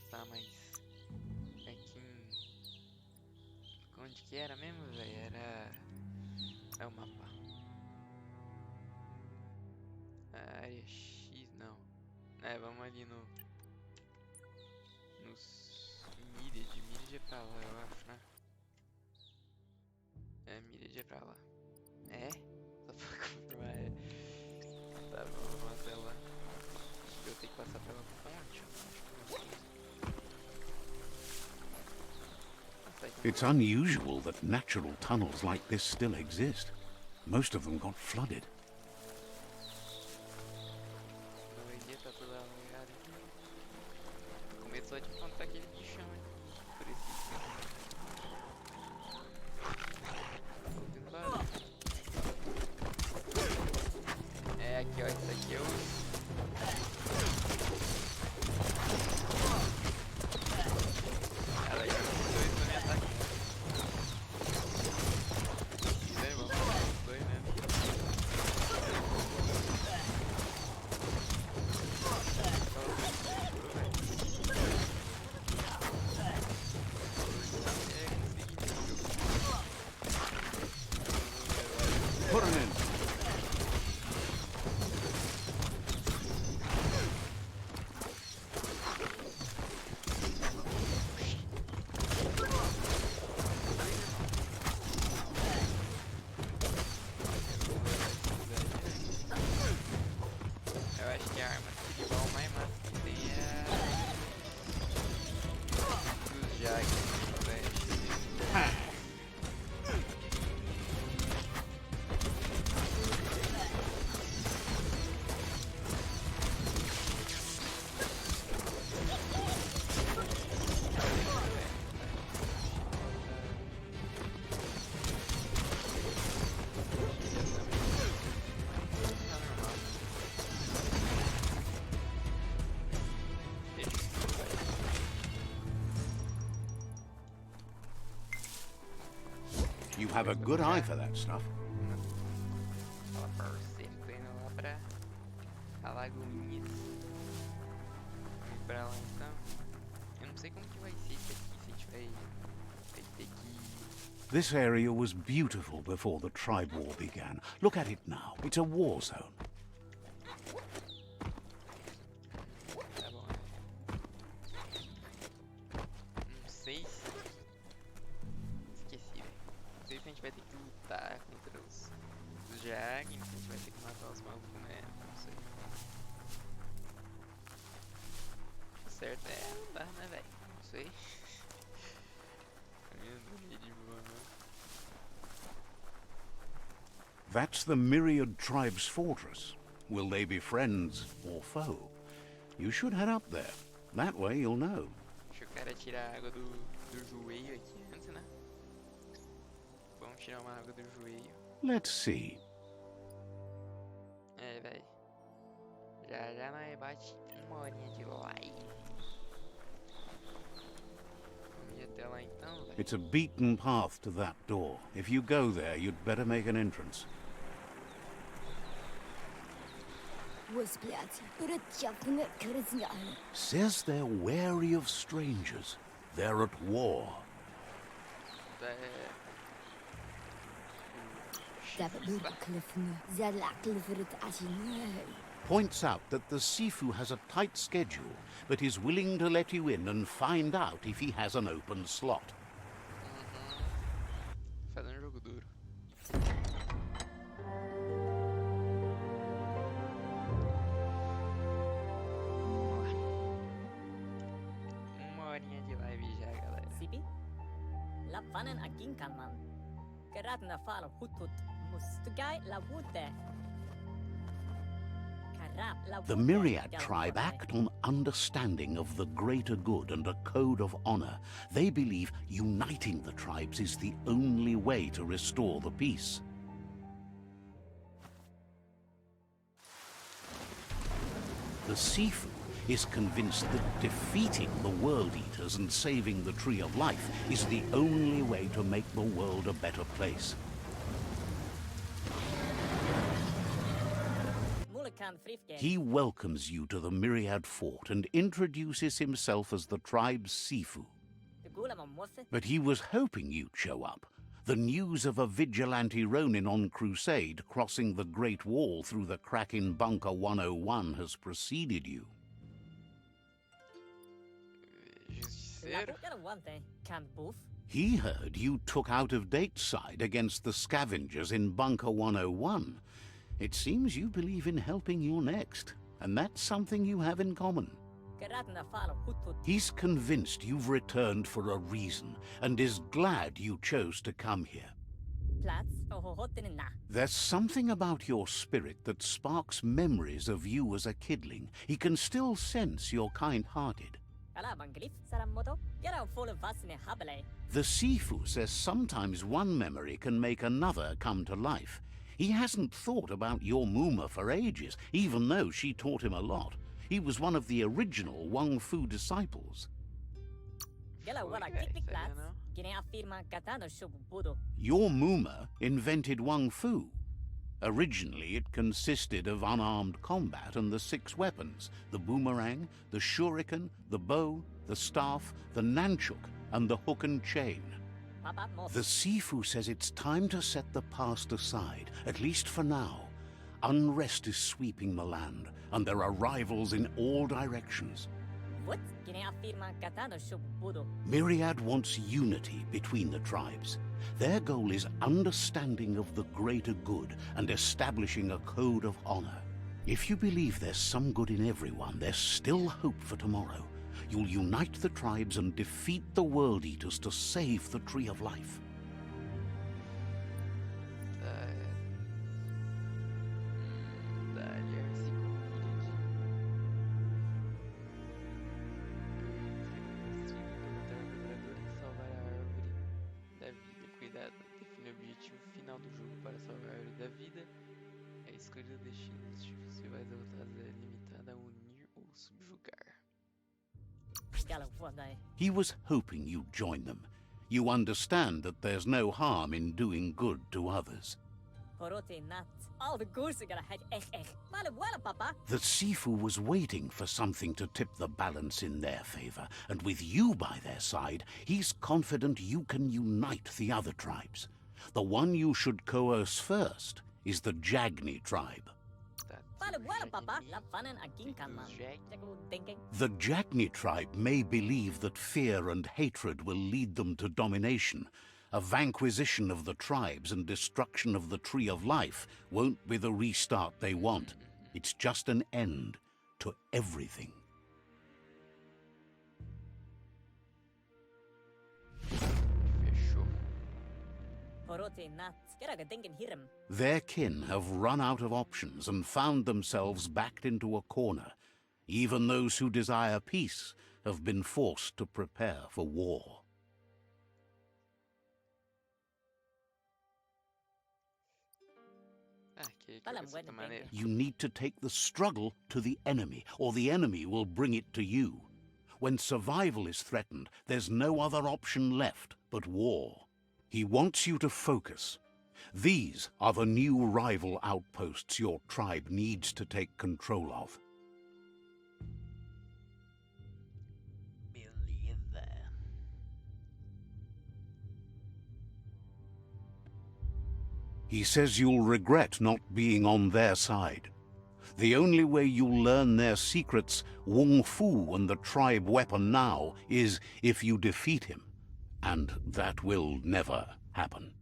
Está mais aqui em... Onde que era mesmo, velho? Era... É o mapa. A área X, não. É, vamos ali nos Myriad é pra lá, eu acho, né? É, Myriad é pra lá. É? Só pra confirmar, é. Tá bom, vamos até lá. Acho que eu tenho que passar pela ponte, eu acho que It's unusual that natural tunnels like this still exist. Most of them got flooded. Tá toda alagada aqui. Começou a te encontrar aquele bichão, hein? Por isso. Tô ouvindo barulho. É, aqui ó, isso aqui é o... Ela já começou isso pra me atacar. Isso aí, vamos matar os dois mesmo. Put him in. Eu acho que a arma tribal mais massa que tem é a dos Jaggi, velho. You have a good eye for that stuff. Fala pra você, tô indo lá pra Alagoinhas. Vamos ir pra lá então. Eu não sei como que vai ser isso aqui, se a gente vai ter que... This area was beautiful before the tribe war began. Look at it now. It's a war zone. Tá bom, né? Não sei se... Esqueci, velho. Não sei se a gente vai ter que lutar contra os Jagni, se a gente vai ter que matar os malucos, né? Não sei. certo. É, não dá, né, velho? Não sei. Andando meio de boa, não. That's the Myriad Tribe's fortress. Will they be friends or foe? You should head up there. That way you'll know. Deixa o cara tirar a água do joelho aqui antes, né? Vamos tirar uma água do joelho. Let's see. É, velho. Já nós bate uma horinha de live. Vamos ir até lá então, velho. It's a beaten path to that door. If you go there, you'd better make an entrance. Says they're wary of strangers. They're at war. Points out that the Sifu has a tight schedule, but is willing to let you in and find out if he has an open slot. Fazendo jogo duro. Uma horinha de live já, galera. Sipi? Lappanen akin kalman. Keratna fal hutut mustugai la wute. The Myriad tribe act on understanding of the greater good and a code of honor. They believe uniting the tribes is the only way to restore the peace. The Sifu is convinced that defeating the World Eaters and saving the Tree of Life is the only way to make the world a better place. He welcomes you to the Myriad Fort and introduces himself as the tribe's Sifu. But he was hoping you'd show up. The news of a vigilante Ronin on crusade crossing the Great Wall through the crack in Bunker 101 has preceded you. Justiceiro? He heard you took out-of-date side against the scavengers in Bunker 101. It seems you believe in helping your next, and that's something you have in common. He's convinced you've returned for a reason, and is glad you chose to come here. There's something about your spirit that sparks memories of you as a kidling. He can still sense you're kind-hearted. The Sifu says sometimes one memory can make another come to life. He hasn't thought about your Muma for ages, even though she taught him a lot. He was one of the original Wang Fu disciples. Your Muma invented Wang Fu. Originally, it consisted of unarmed combat and the 6 weapons: the boomerang, the shuriken, the bow, the staff, the nunchuk, and the hook and chain. The Sifu says it's time to set the past aside, at least for now. Unrest is sweeping the land, and there are rivals in all directions. Myriad wants unity between the tribes. Their goal is understanding of the greater good and establishing a code of honor. If you believe there's some good in everyone, there's still hope for tomorrow. You'll unite the tribes and defeat the World Eaters to save the Tree of Life. He was hoping you'd join them. You understand that there's no harm in doing good to others. The Sifu was waiting for something to tip the balance in their favor, and with you by their side, he's confident you can unite the other tribes. The one you should coerce first is the Jagni tribe. The Jagni tribe may believe that fear and hatred will lead them to domination. A vanquisition of the tribes and destruction of the Tree of Life won't be the restart they want. It's just an end to everything. Poroti nat. Keraga denken hirm. Their kin have run out of options and found themselves backed into a corner. Even those who desire peace have been forced to prepare for war. Que Fala vai ser bueno, maneiro. You need to take the struggle to the enemy, or the enemy will bring it to you. When survival is threatened, there's no other option left but war. He wants you to focus. These are the new rival outposts your tribe needs to take control of. Beleza. He says you'll regret not being on their side. The only way you'll learn their secrets, Wung Fu and the tribe weapon now, is if you defeat him. And that will never happen.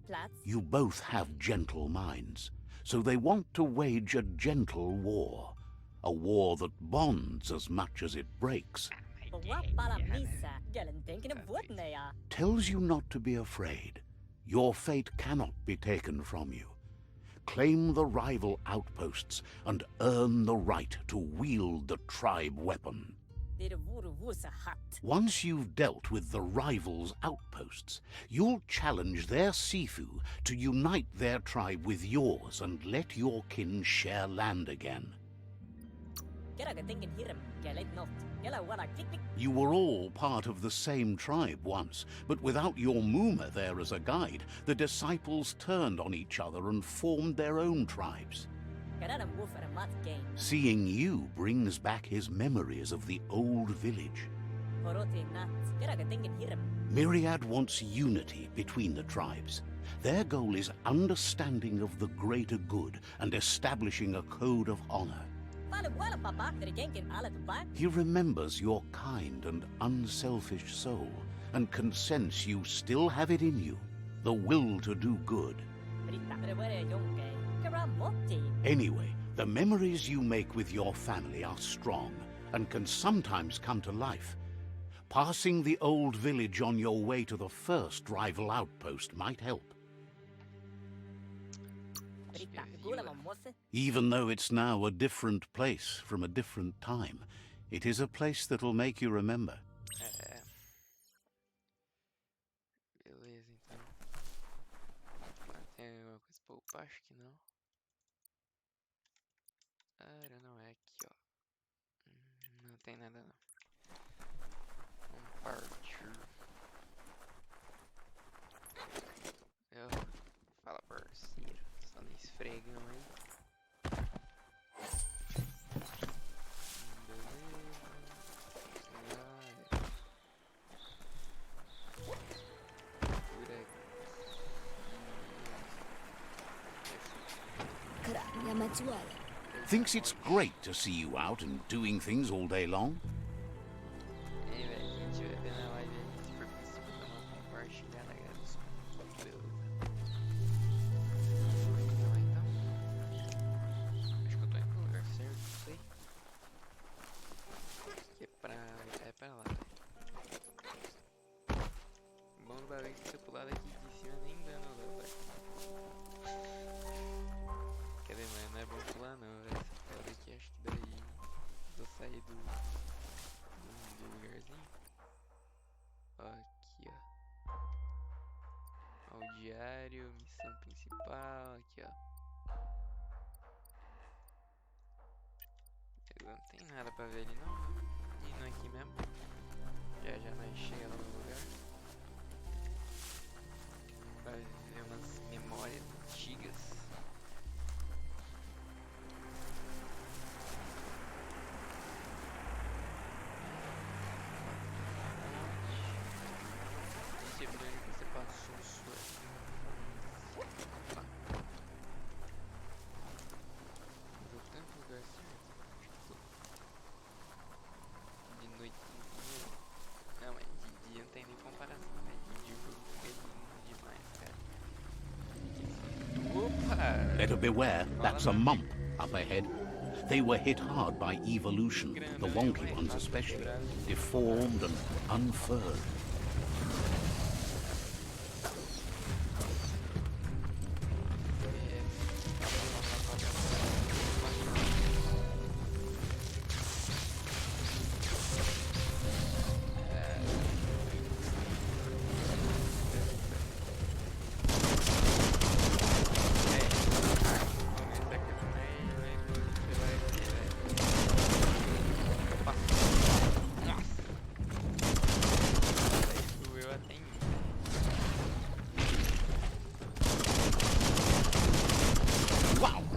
Platz. You both have gentle minds, so they want to wage a gentle war. A war that bonds as much as it breaks. Wa pala misa. Gelen denken vodneja. Tells you not to be afraid. Your fate cannot be taken from you. Claim the rival outposts and earn the right to wield the tribe weapon. Dir vuru vusa hat. Once you've dealt with the rivals' outposts, you'll challenge their Sifu to unite their tribe with yours and let your kin share land again. Keraga denken hirm. Gelet not. Gela wara klik. You were all part of the same tribe once, but without your Muma there as a guide, the disciples turned on each other and formed their own tribes. Kerada woofer mat game. Seeing you brings back his memories of the old village. Poroti nat. Keraga denken hirm. Myriad wants unity between the tribes. Their goal is understanding of the greater good and establishing a code of honor. Fala wala papa. Dir genken ala tuba. He remembers your kind and unselfish soul and can sense you still have it in you, the will to do good. Brita. Rewere yonke. Kera motti. Anyway, the memories you make with your family are strong and can sometimes come to life. Passing the old village on your way to the first rival outpost might help. Brita. Gula mosse. Even though it's now a different place from a different time, it is a place that'll make you remember. Beleza, então. Tem alguma coisa pra upar? Acho que não. Cara, não é aqui, ó. Não tem nada não. Vamos partir. Fala, parceiro. Só no esfregão aí. Thinks it's great to see you out and doing things all day long? Ei, velho, quem estiver vendo a live aí, se for possível, dar uma compartilhada, agradeço. Beleza. Então. Acho que eu tô indo pro lugar certo, não sei. Que é pra lá. O bom do bagulho é que se eu pular daqui de cima, nem dano eu dou, velho. Quer dizer, mas não é bom pular não, velho. Se eu pular daqui, acho que daí vou sair do lugarzinho. Ó, aqui, ó. Ó, o diário, missão principal, aqui, ó. Não tem nada pra ver ali não. Indo aqui mesmo. Já nós chegamos no lugar. Vai ver umas memórias antigas. Esse vídeo que você passou sua. Voltando pro lugar certo. De noite não, mas de dia não tem nem comparação, né? De dia o jogo é lindo demais, cara. Opa! Better beware, that's a mump up ahead. They were hit hard by evolution, the wonky ones especially, deformed and unfurred.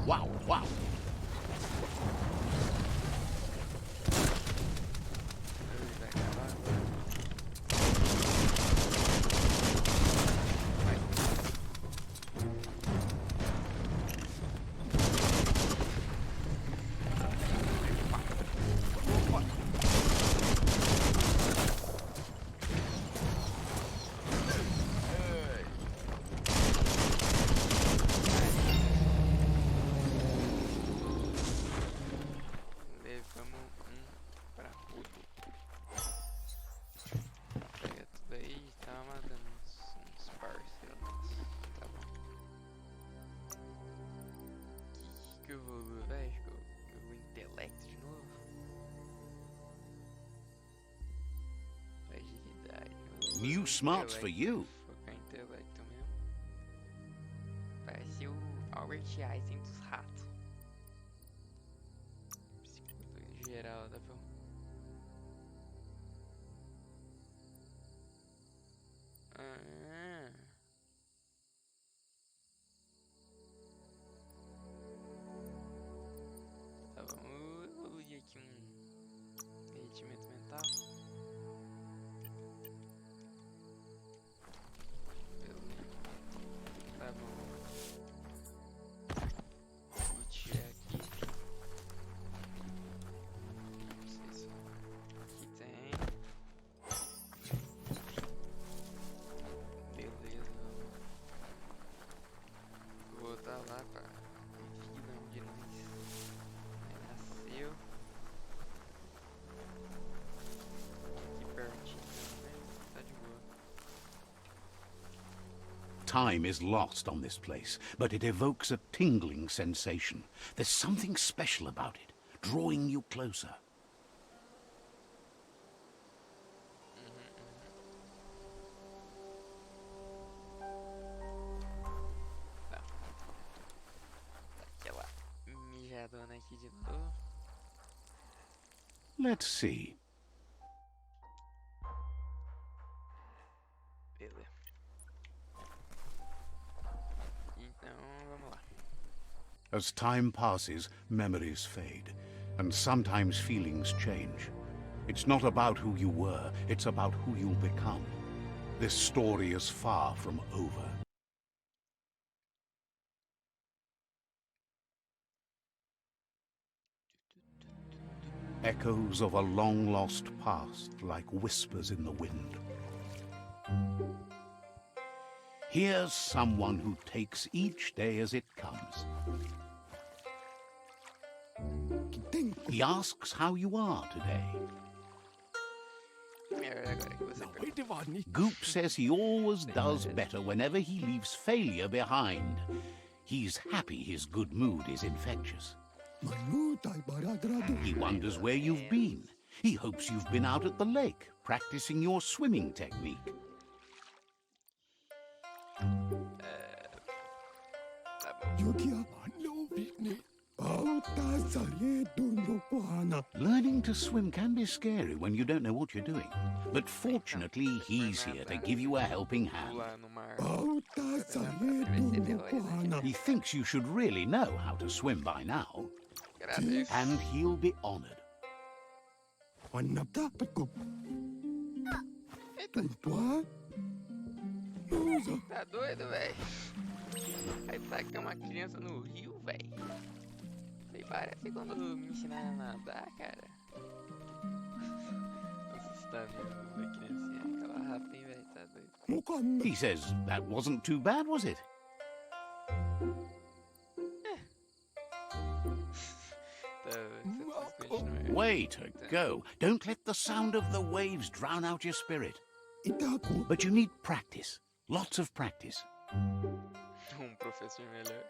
Wow, wow. Ele vai acabar. Levamos pra rodo. Pega tudo aí, tá matando uns parceiros. Tá bom. Que eu vou, velho? Acho que eu vou intelecto de novo. Agilidade. New smarts for you. Focar em intelecto mesmo. Parece o Albert Einstein dos ratos. Psicologia geral, dá pra. Ah. Tá, vamos evoluir aqui um derretimento mental. Tá bom. Vou tirar aqui. Não sei se aqui tem. Beleza. Vou voltar lá pra vida onde nós nasceu. Aqui pertinho, né? Tá de boa. Time is lost on this place, but it evokes a tingling sensation. There's something special about it, drawing you closer. Tá. Aquela mijadona aqui de novo. Let's see. Beleza. Então, vamos lá. As time passes, memories fade, and sometimes feelings change. It's not about who you were, it's about who you'll become. This story is far from over. Echoes of a long-lost past, like whispers in the wind. Here's someone who takes each day as it comes. He asks how you are today. Melhor agora que você pergunta. Goop says he always does better whenever he leaves failure behind. He's happy his good mood is infectious. He wonders where you've been. He hopes you've been out at the lake, practicing your swimming technique. Tá bom. Learning to swim can be scary when you don't know what you're doing. But fortunately, he's here to give you a helping hand. Pular no mar. Vai ser teórico. He thinks you should really know how to swim by now, Agradeço. and he'll be honored. Tá doido, velho? Vai tacar uma criança no rio, velho. Parece quando me ensinaram a nadar, cara. Não sei se tá vendo a criancinha. Aquela rapa, hein, velho? Tá doido. He says that wasn't too bad, was it? Tá, essas coisas não Way to go. Don't let the sound of the waves drown out your spirit. But you need practice. Lots of practice. professor melhor.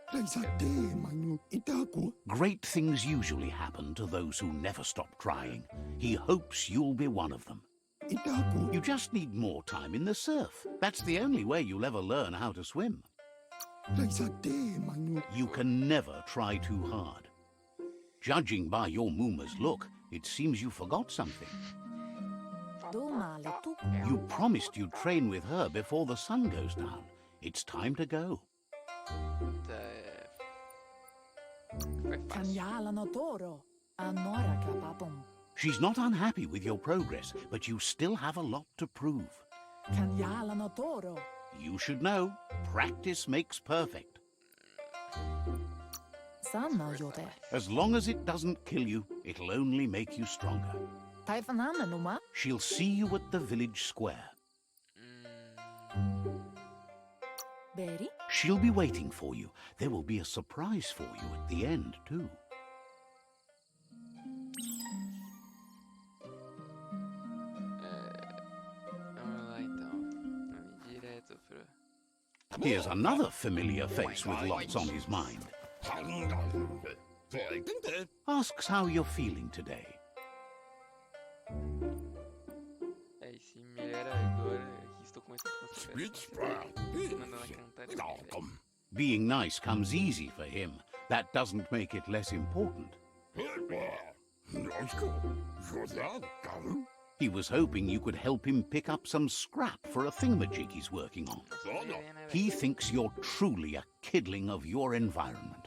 Great things usually happen to those who never stop trying. He hopes you'll be one of them. You just need more time in the surf. That's the only way you'll ever learn how to swim. You can never try too hard. Judging by your Mooma's look, it seems you forgot something. You promised you'd train with her before the sun goes down. It's time to go. Foi fácil. Kanyala no toro. Anora kapapum. She's not unhappy with your progress, but you still have a lot to prove. Kanyala no toro. You should know, practice makes perfect. Sanna jote. As long as it doesn't kill you, it'll only make you stronger. Taifanana numa. She'll see you at the village square. Beri. She'll be waiting for you. There will be a surprise for you at the end, too. Vamos lá então. Vamos direto pro. Here's another familiar face with lots on his mind. Asks how you're feeling today. Aí se melhora agora que estou começando a considerar. Mandando ela cantar. Being nice comes easy for him. That doesn't make it less important. He was hoping you could help him pick up some scrap for a thingamajig he's working on. He thinks you're truly a kidling of your environment.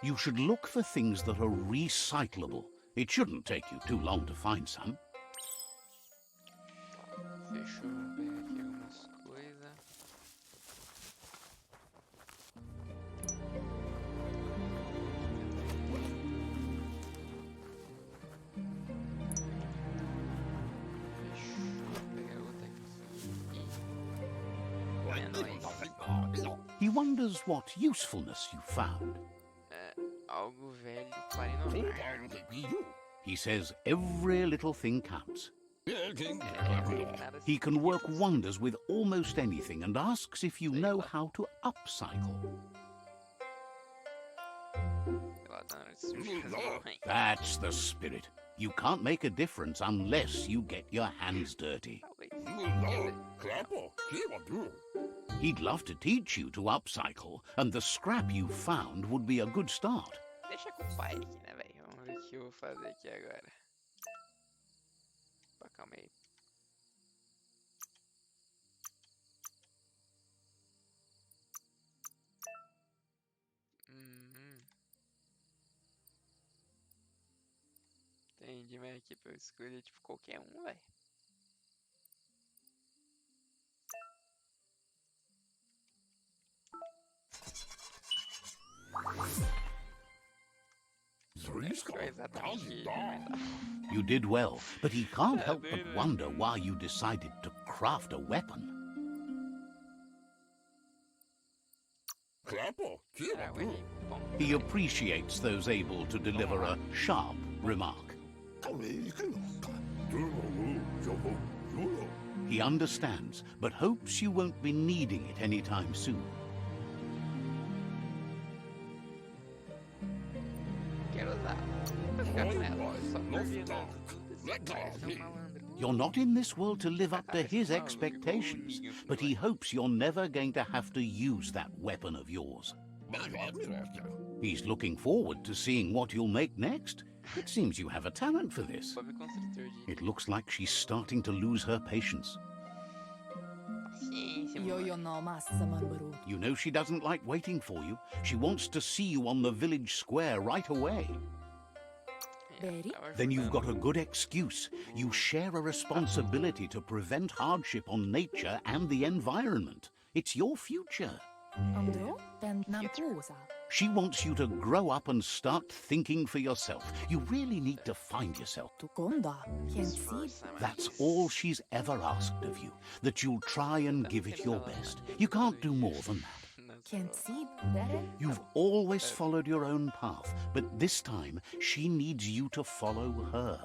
You should look for things that are recyclable. It shouldn't take you too long to find some. Fechou, vou pegar aqui algumas coisas. Fechou, vou pegar outra aqui. É nóis. He wonders what usefulness you found. Algo velho para inovar. He says every little thing counts. Nada He can work wonders with almost anything and asks if you know how to upcycle. ela tá na suja as mãos. That's the spirit. You can't make a difference unless you get your hands dirty. He'd love to teach you to upcycle, and the scrap you found would be a good start. Deixa com o pai aqui, né, velho? Vamos ver o que eu vou fazer aqui agora. Opa, calma aí. Entendi, mas aqui pra eu escolher tipo qualquer um, velho. Exatamente. You did well, but he can't help but wonder why you decided to craft a weapon. He appreciates those able to deliver a sharp remark. He understands, but hopes you won't be needing it anytime soon. Quero usar. Vou ficar com ela. Só combinando tudo esse cara, é um malandro. You're not in this world to live up to his expectations, but he hopes you're never going to have to use that weapon of yours. He's looking forward to seeing what you'll make next. It seems you have a talent for this. Sobe construtor de It looks like she's starting to lose her patience. paciência, Yo mano. no massa marbaru. You know she doesn't like waiting for you. She wants to see you on the village square right away. Beri? Tava Then you've got a ajudando. good excuse. You share a responsibility to prevent hardship on nature and the environment. It's your future. Andro? Ben nampusa. She wants you to grow up and start thinking for yourself. You really need to find yourself. Tukonda. Ken This si. first time I That's use- all she's ever asked of you, that you'll try and give it your best. You can't do more than that. Nossa, Ken si. Bere? You've always followed your own path, but this time she needs you to follow her.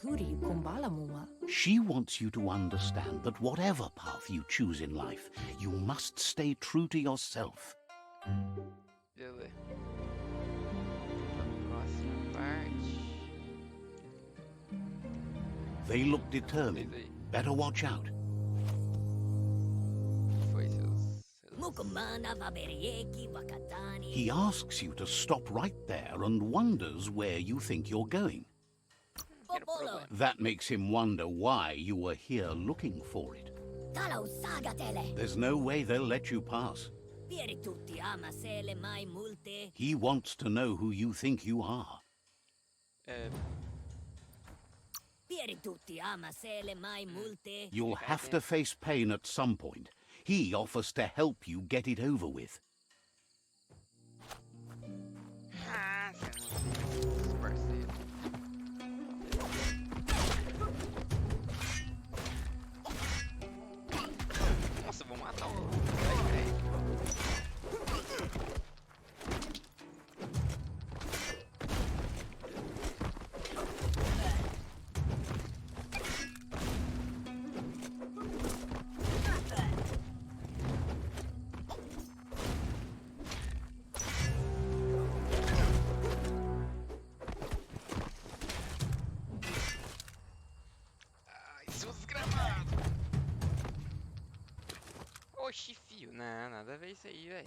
Puri kumbala muma. She wants you to understand that whatever path you choose in life, you must stay true to yourself. beleza. Próxima parte. They look determined. Better watch out. Foi seus. Mukumana vaberieki wakatani. He asks you to stop right there and wonders where you think you're going. Quero Popolo. problema. That makes him wonder why you were here looking for it. Talau sagatele. There's no way they'll let you pass. Pieri tutti ama se le mai multe. He wants to know who you think you are. Pieri tutti ama se le mai multe. You'll have to face pain at some point. He offers to help you get it over with. Ah, parceiro. Nossa, eu vou matar um. Oxi, fio. Não, nada a ver isso aí, velho.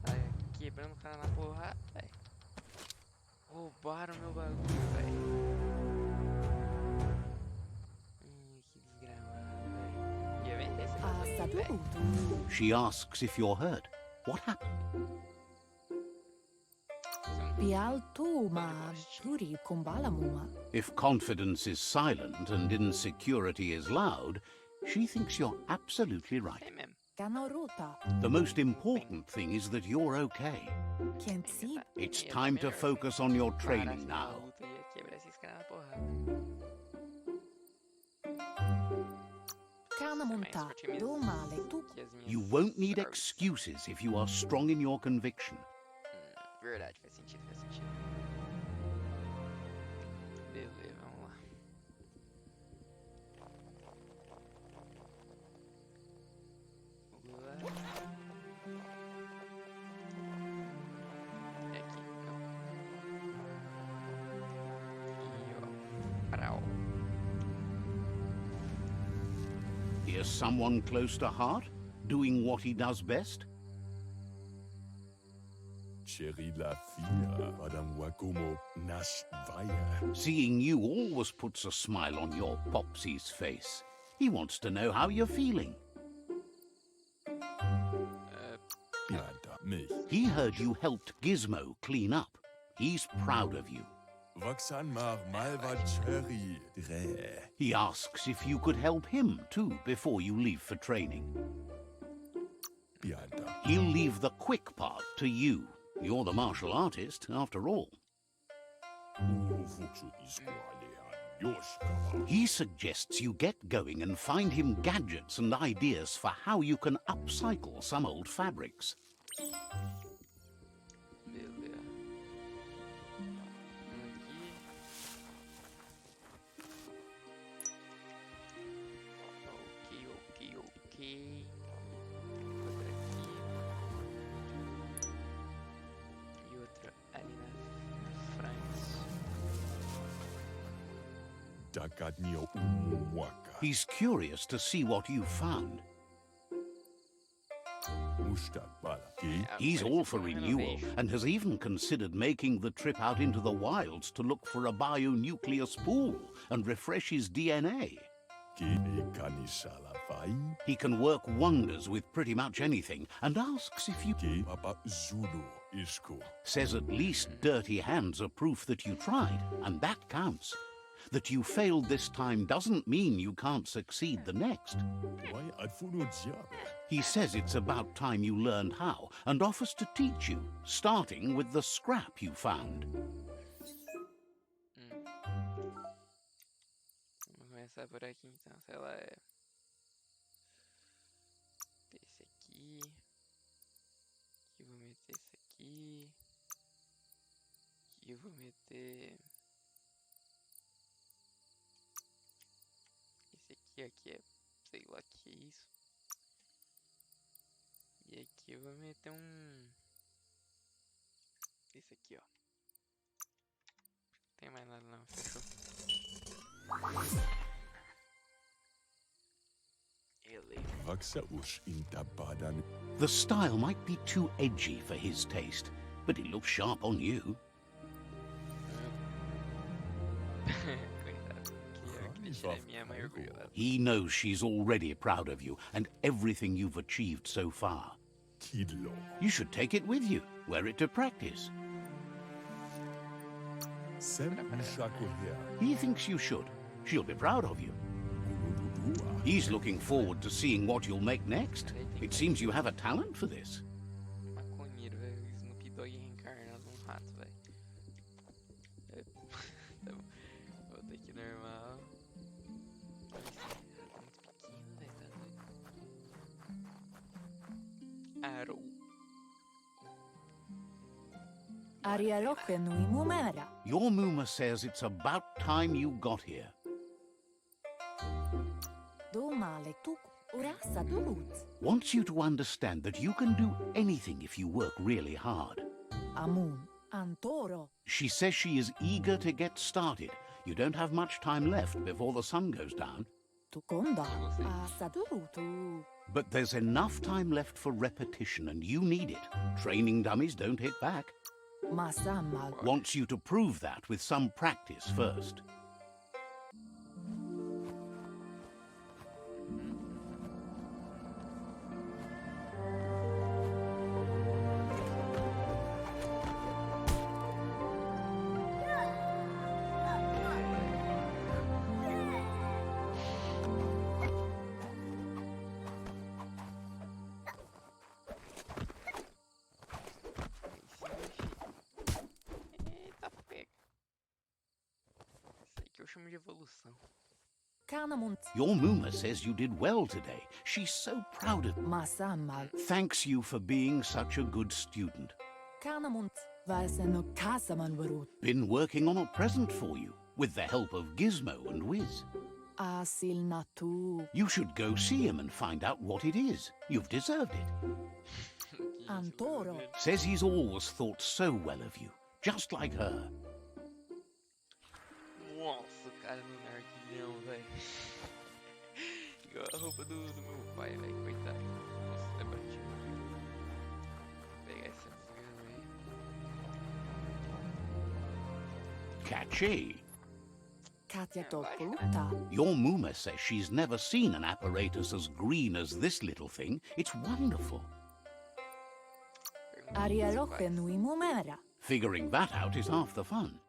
Tá quebrando o cara na porrada, velho. Roubaram meu bagulho, velho. Que desgramado, velho. Ia vender esse bagulho, Asa velho. dovuto. She asks if you're hurt. What happened? Pial tu ma pluri kumbala mua. If confidence is silent and insecurity is loud, she thinks you're absolutely right. É mesmo. Canorota. The most important thing is that you're okay. Can't see. It's time to focus on your training now. Luta, ia quebrar esses caras na porrada. Cana monta. Do male tu. Aqui as minhas You won't need armas. excuses if you are strong in your conviction. Verdade, faz sentido, faz sentido. Beleza, vamos lá. É aqui, então. E ó, prau. Here's someone close to heart, doing what he does best. Chérie la fille, Madame Wakomo Nash Vaya. Seeing you always puts a smile on your Popsy's face. He wants to know how you're feeling. Pianta, mich. He heard you helped Gizmo clean up. He's proud of you. Waxan mar malva Chérie, dre. He asks if you could help him too before you leave for training. Pianta. He'll leave the quick part to you. You're the martial artist, after all. Uvuksu iskualehan, yoshkava. He suggests you get going and find him gadgets and ideas for how you can upcycle some old fabrics. Beleza. Aqui. Ok. Outra aqui. E outra ali na frente. Takadnio umwaka. He's curious to see what you've found. Mustakbala. Ki? He's all for renewal and has even considered making the trip out into the wilds to look for a bionuclear spool and refresh his DNA. Ki ekanisala vai? He can work wonders with pretty much anything and asks if you... Ki papa Zulu isku. Says at least dirty hands are proof that you tried, and that counts. That you failed this time doesn't mean you can't succeed the next. Why adfuno diabo? He says it's about time you learned how and offers to teach you, starting with the scrap you found. Vamos começar por aqui então, sei lá, esse aqui. Aqui eu vou meter esse aqui. Aqui eu vou meter esse aqui é, sei lá que é isso. E aqui eu vou meter esse aqui, ó. Não tem mais nada não, fechou. Vaxa us intabadan. The style might be too edgy for his taste, but it looks sharp on you. Coitado, que deixar minha mãe orgulhosa. He knows she's already proud of you and everything you've achieved so far. Kidlo. You should take it with you. Wear it to practice. Sem Ishako here. He thinks you should. She'll be proud of you. Kulududua. He's looking forward to seeing what you'll make next. It seems you have a talent for this. Maconheiro, velho. Snoopy Dogg reencarnado num rato, velho. Vou ter que normal. Olha esse rato muito pequeno, velho. Tá doido. Arrow. Ariaroche nui mumera. Your Muma says it's about time you got here. Domale tuk urasa durut. Wants you to understand that you can do anything if you work really hard. Amun antoro. She says she is eager to get started. You don't have much time left before the sun goes down. Tukonda asa durutu. But there's enough time left for repetition, and you need it. Training dummies don't hit back. Masamal. Wants you to prove that with some practice first. Eita, pega. Isso aí que eu chamo de evolução. Canamunt. Your Muma says you did well today. She's so proud of you. Masamal. Thanks you for being such a good student. Canamunt. Vaiseno kasaman varut. Been working on a present for you, with the help of Gizmo and Wiz. Asil natu. You should go see him and find out what it is. You've deserved it. Antoro. Says he's always thought so well of you, just like her. Nossa, o cara no narguilhão, velho. Igual a roupa do meu pai, velho. Coitado. Nossa, é batido. Vou pegar essa desgrama aí. Catchy. Katya topuluta. Your Muma says she's never seen an apparatus as green as this little thing. It's wonderful. Ariaroche nui mumera. Figuring that out is half the fun.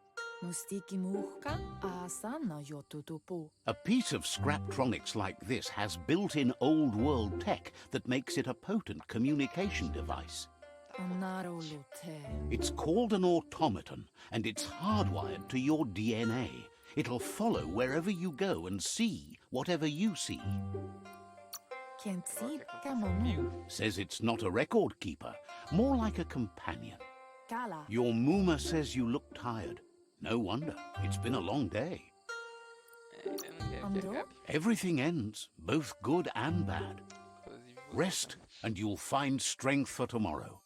Mustiki muhka asana yotutupu. A piece of Scraptronics like this has built-in old-world tech that makes it a potent communication device. Anarolute. It's called an automaton, and it's hardwired to your DNA. It'll follow wherever you go and see whatever you see. Kensi kamonu. Says it's not a record keeper, more like a companion. Kala. Your Muma says you look tired. No wonder. It's been a long day. Ainda não quero que Andro? acabe. Everything ends, both good and bad. Inclusive você, Rest, and you'll find strength for tomorrow.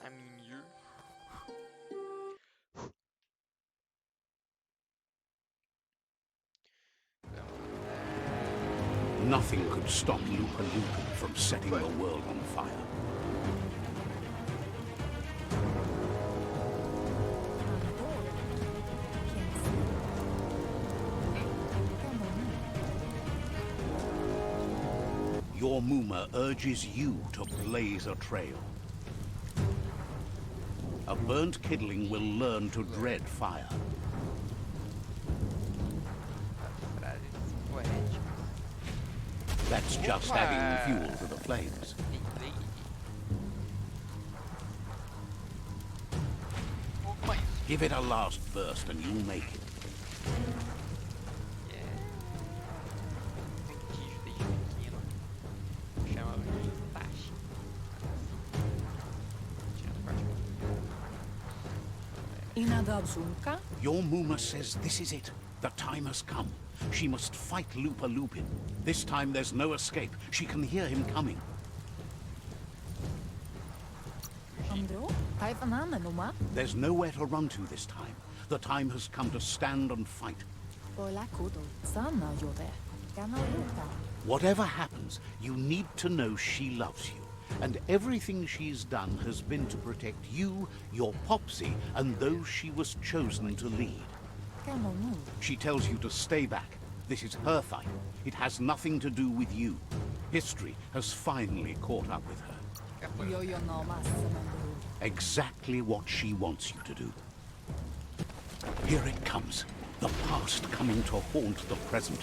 a mimir. Nothing could stop Lupa Lupa from setting the world on fire. Your Muma urges you to blaze a trail. A burnt kidling will learn to dread fire. Frases poéticas. That's just adding fuel to the flames. Lady. Opa, isso. Give it a last burst and you'll make it. Prontígio desde pequeno. Chamava de Tashi. Tirando parte. Inadabsunka. Your Muma says this is it. The time has come. She must fight Lupa Lupin. This time there's no escape. She can hear him coming. Andro. Taifanamenuma. There's nowhere to run to this time. The time has come to stand and fight. Olakudo. Sana yode. Kanaluta. Whatever happens, you need to know she loves you. And everything she's done has been to protect you, your Popsy, and those she was chosen to lead. Kamonu. She tells you to stay back. This is her fight. It has nothing to do with you. History has finally caught up with her. Yo yo no masamanduru. Exactly what she wants you to do. Here it comes. The past coming to haunt the present.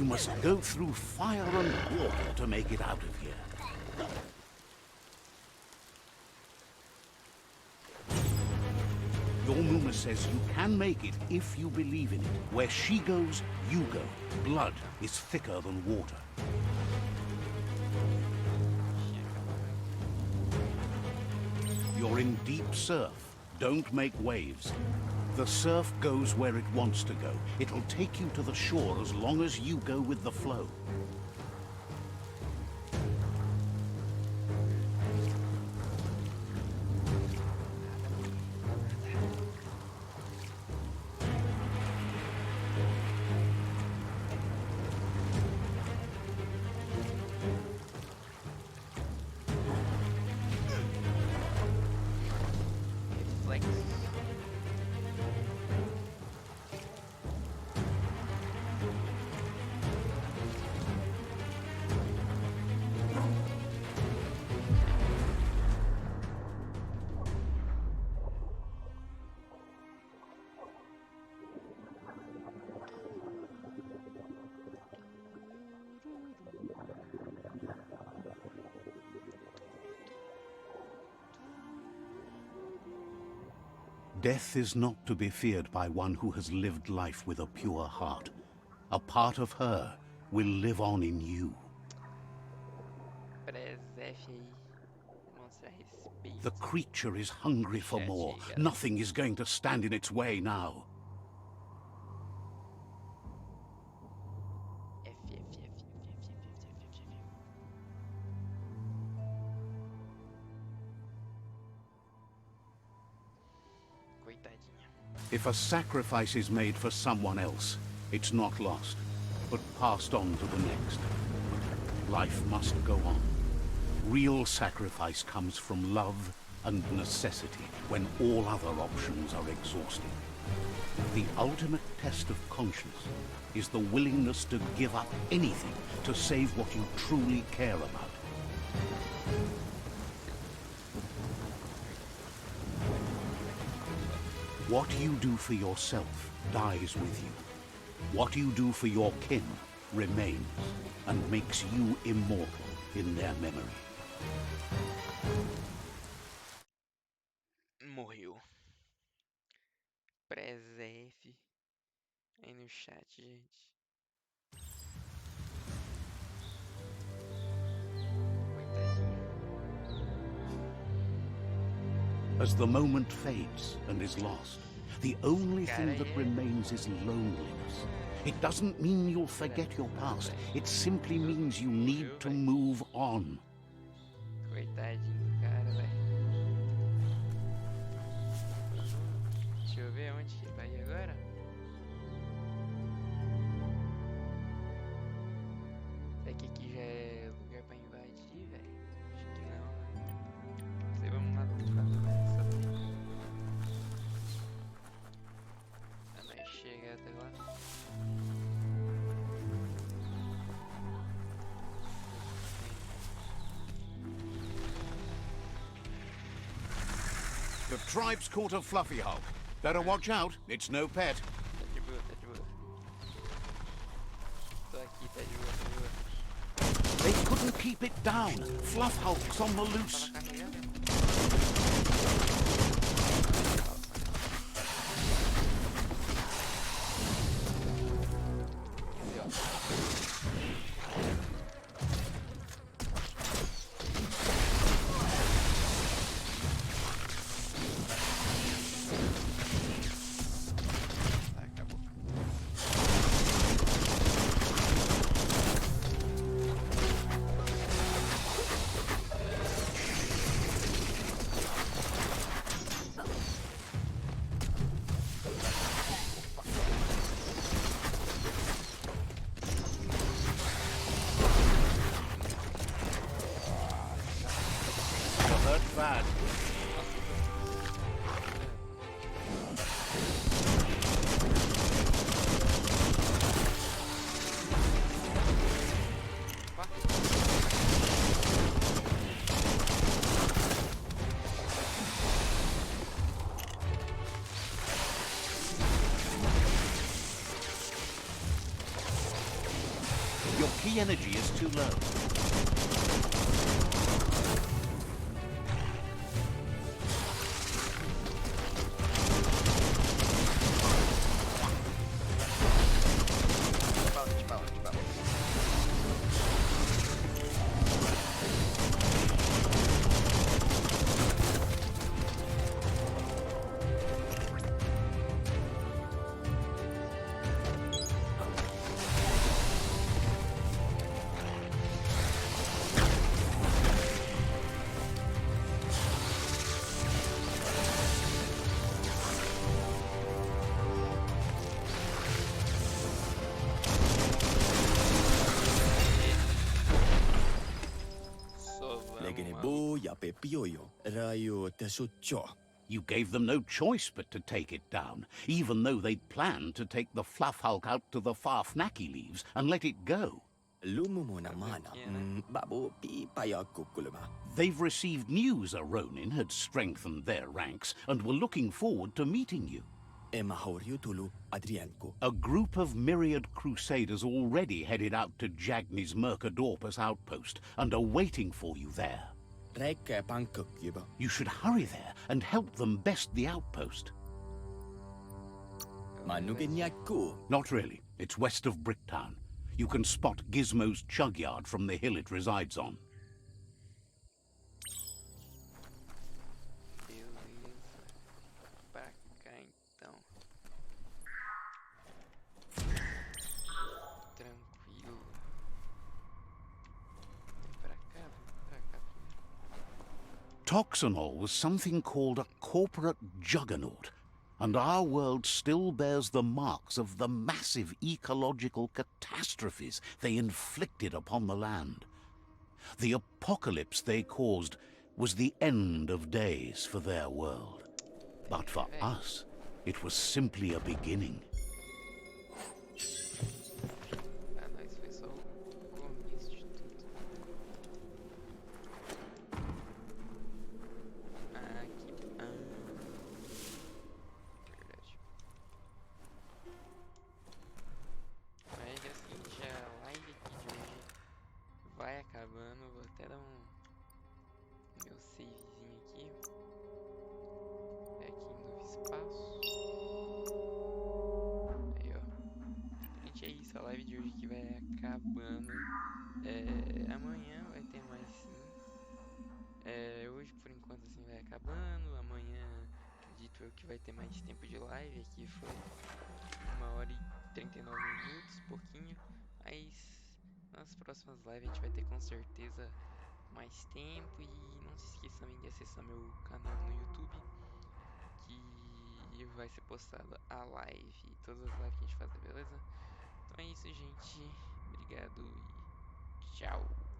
You must go through fire and water to make it out of here. Your Muma says you can make it if you believe in it. Where she goes, you go. Blood is thicker than water. You're in deep surf. Don't make waves. The surf goes where it wants to go. It'll take you to the shore as long as you go with the flow. Death is not to be feared by one who has lived life with a pure heart. A part of her will live on in you. The creature is hungry for more. Nothing is going to stand in its way now. If a sacrifice is made for someone else, it's not lost, but passed on to the next. Life must go on. Real sacrifice comes from love and necessity when all other options are exhausted. The ultimate test of conscience is the willingness to give up anything to save what you truly care about. What you do for yourself dies with you. What you do for your kin remains and makes you immortal in their memory. Morreu. Press F aí no chat, gente. As the moment fades and is lost, the only thing that remains is loneliness. It doesn't mean you'll forget your past. It simply means you need to move on. Coitadinho do cara, velho. Deixa ver aonde que ele vai ir agora. Será que aqui já é lugar pra invadir, velho? Acho que não, né? Não sei, vamos lá fazer essa daí. Pra nós chegar até lá. The tribe's caught a fluffy hulk. Better watch out, it's no pet. Tá de boa, tá de boa. Tô aqui, tá de boa, tá de boa. They couldn't keep it down. Fluff hulk's on the loose. Tava carregando. Bad. Your key energy is too low. You gave them no choice but to take it down, even though they'd planned to take the Fluff Hulk out to the far Fnacky leaves and let it go. They've received news a Ronin had strengthened their ranks and were looking forward to meeting you. A group of myriad crusaders already headed out to Jagni's Mercadorpus outpost and are waiting for you there. You should hurry there and help them best the outpost. Not really. It's west of Bricktown. You can spot Gizmo's chug yard from the hill it resides on. Toxanol was something called a corporate juggernaut, and our world still bears the marks of the massive ecological catastrophes they inflicted upon the land. The apocalypse they caused was the end of days for their world. But for us, it was simply a beginning. Acabando, vou até dar meu savezinho aqui. É aqui em novo espaço. Aí, ó. Gente, é isso. A live de hoje aqui vai acabando. Amanhã vai ter mais sim. Hoje, por enquanto, assim, vai acabando. Amanhã, acredito eu que vai ter mais tempo de live. Aqui foi 1h39 minutos, pouquinho. Mas nas próximas lives a gente vai ter com certeza mais tempo. E não se esqueça também de acessar meu canal no YouTube, que eu vai ser postado a live e todas as lives que a gente fazer, beleza? Então é isso, gente. Obrigado e tchau.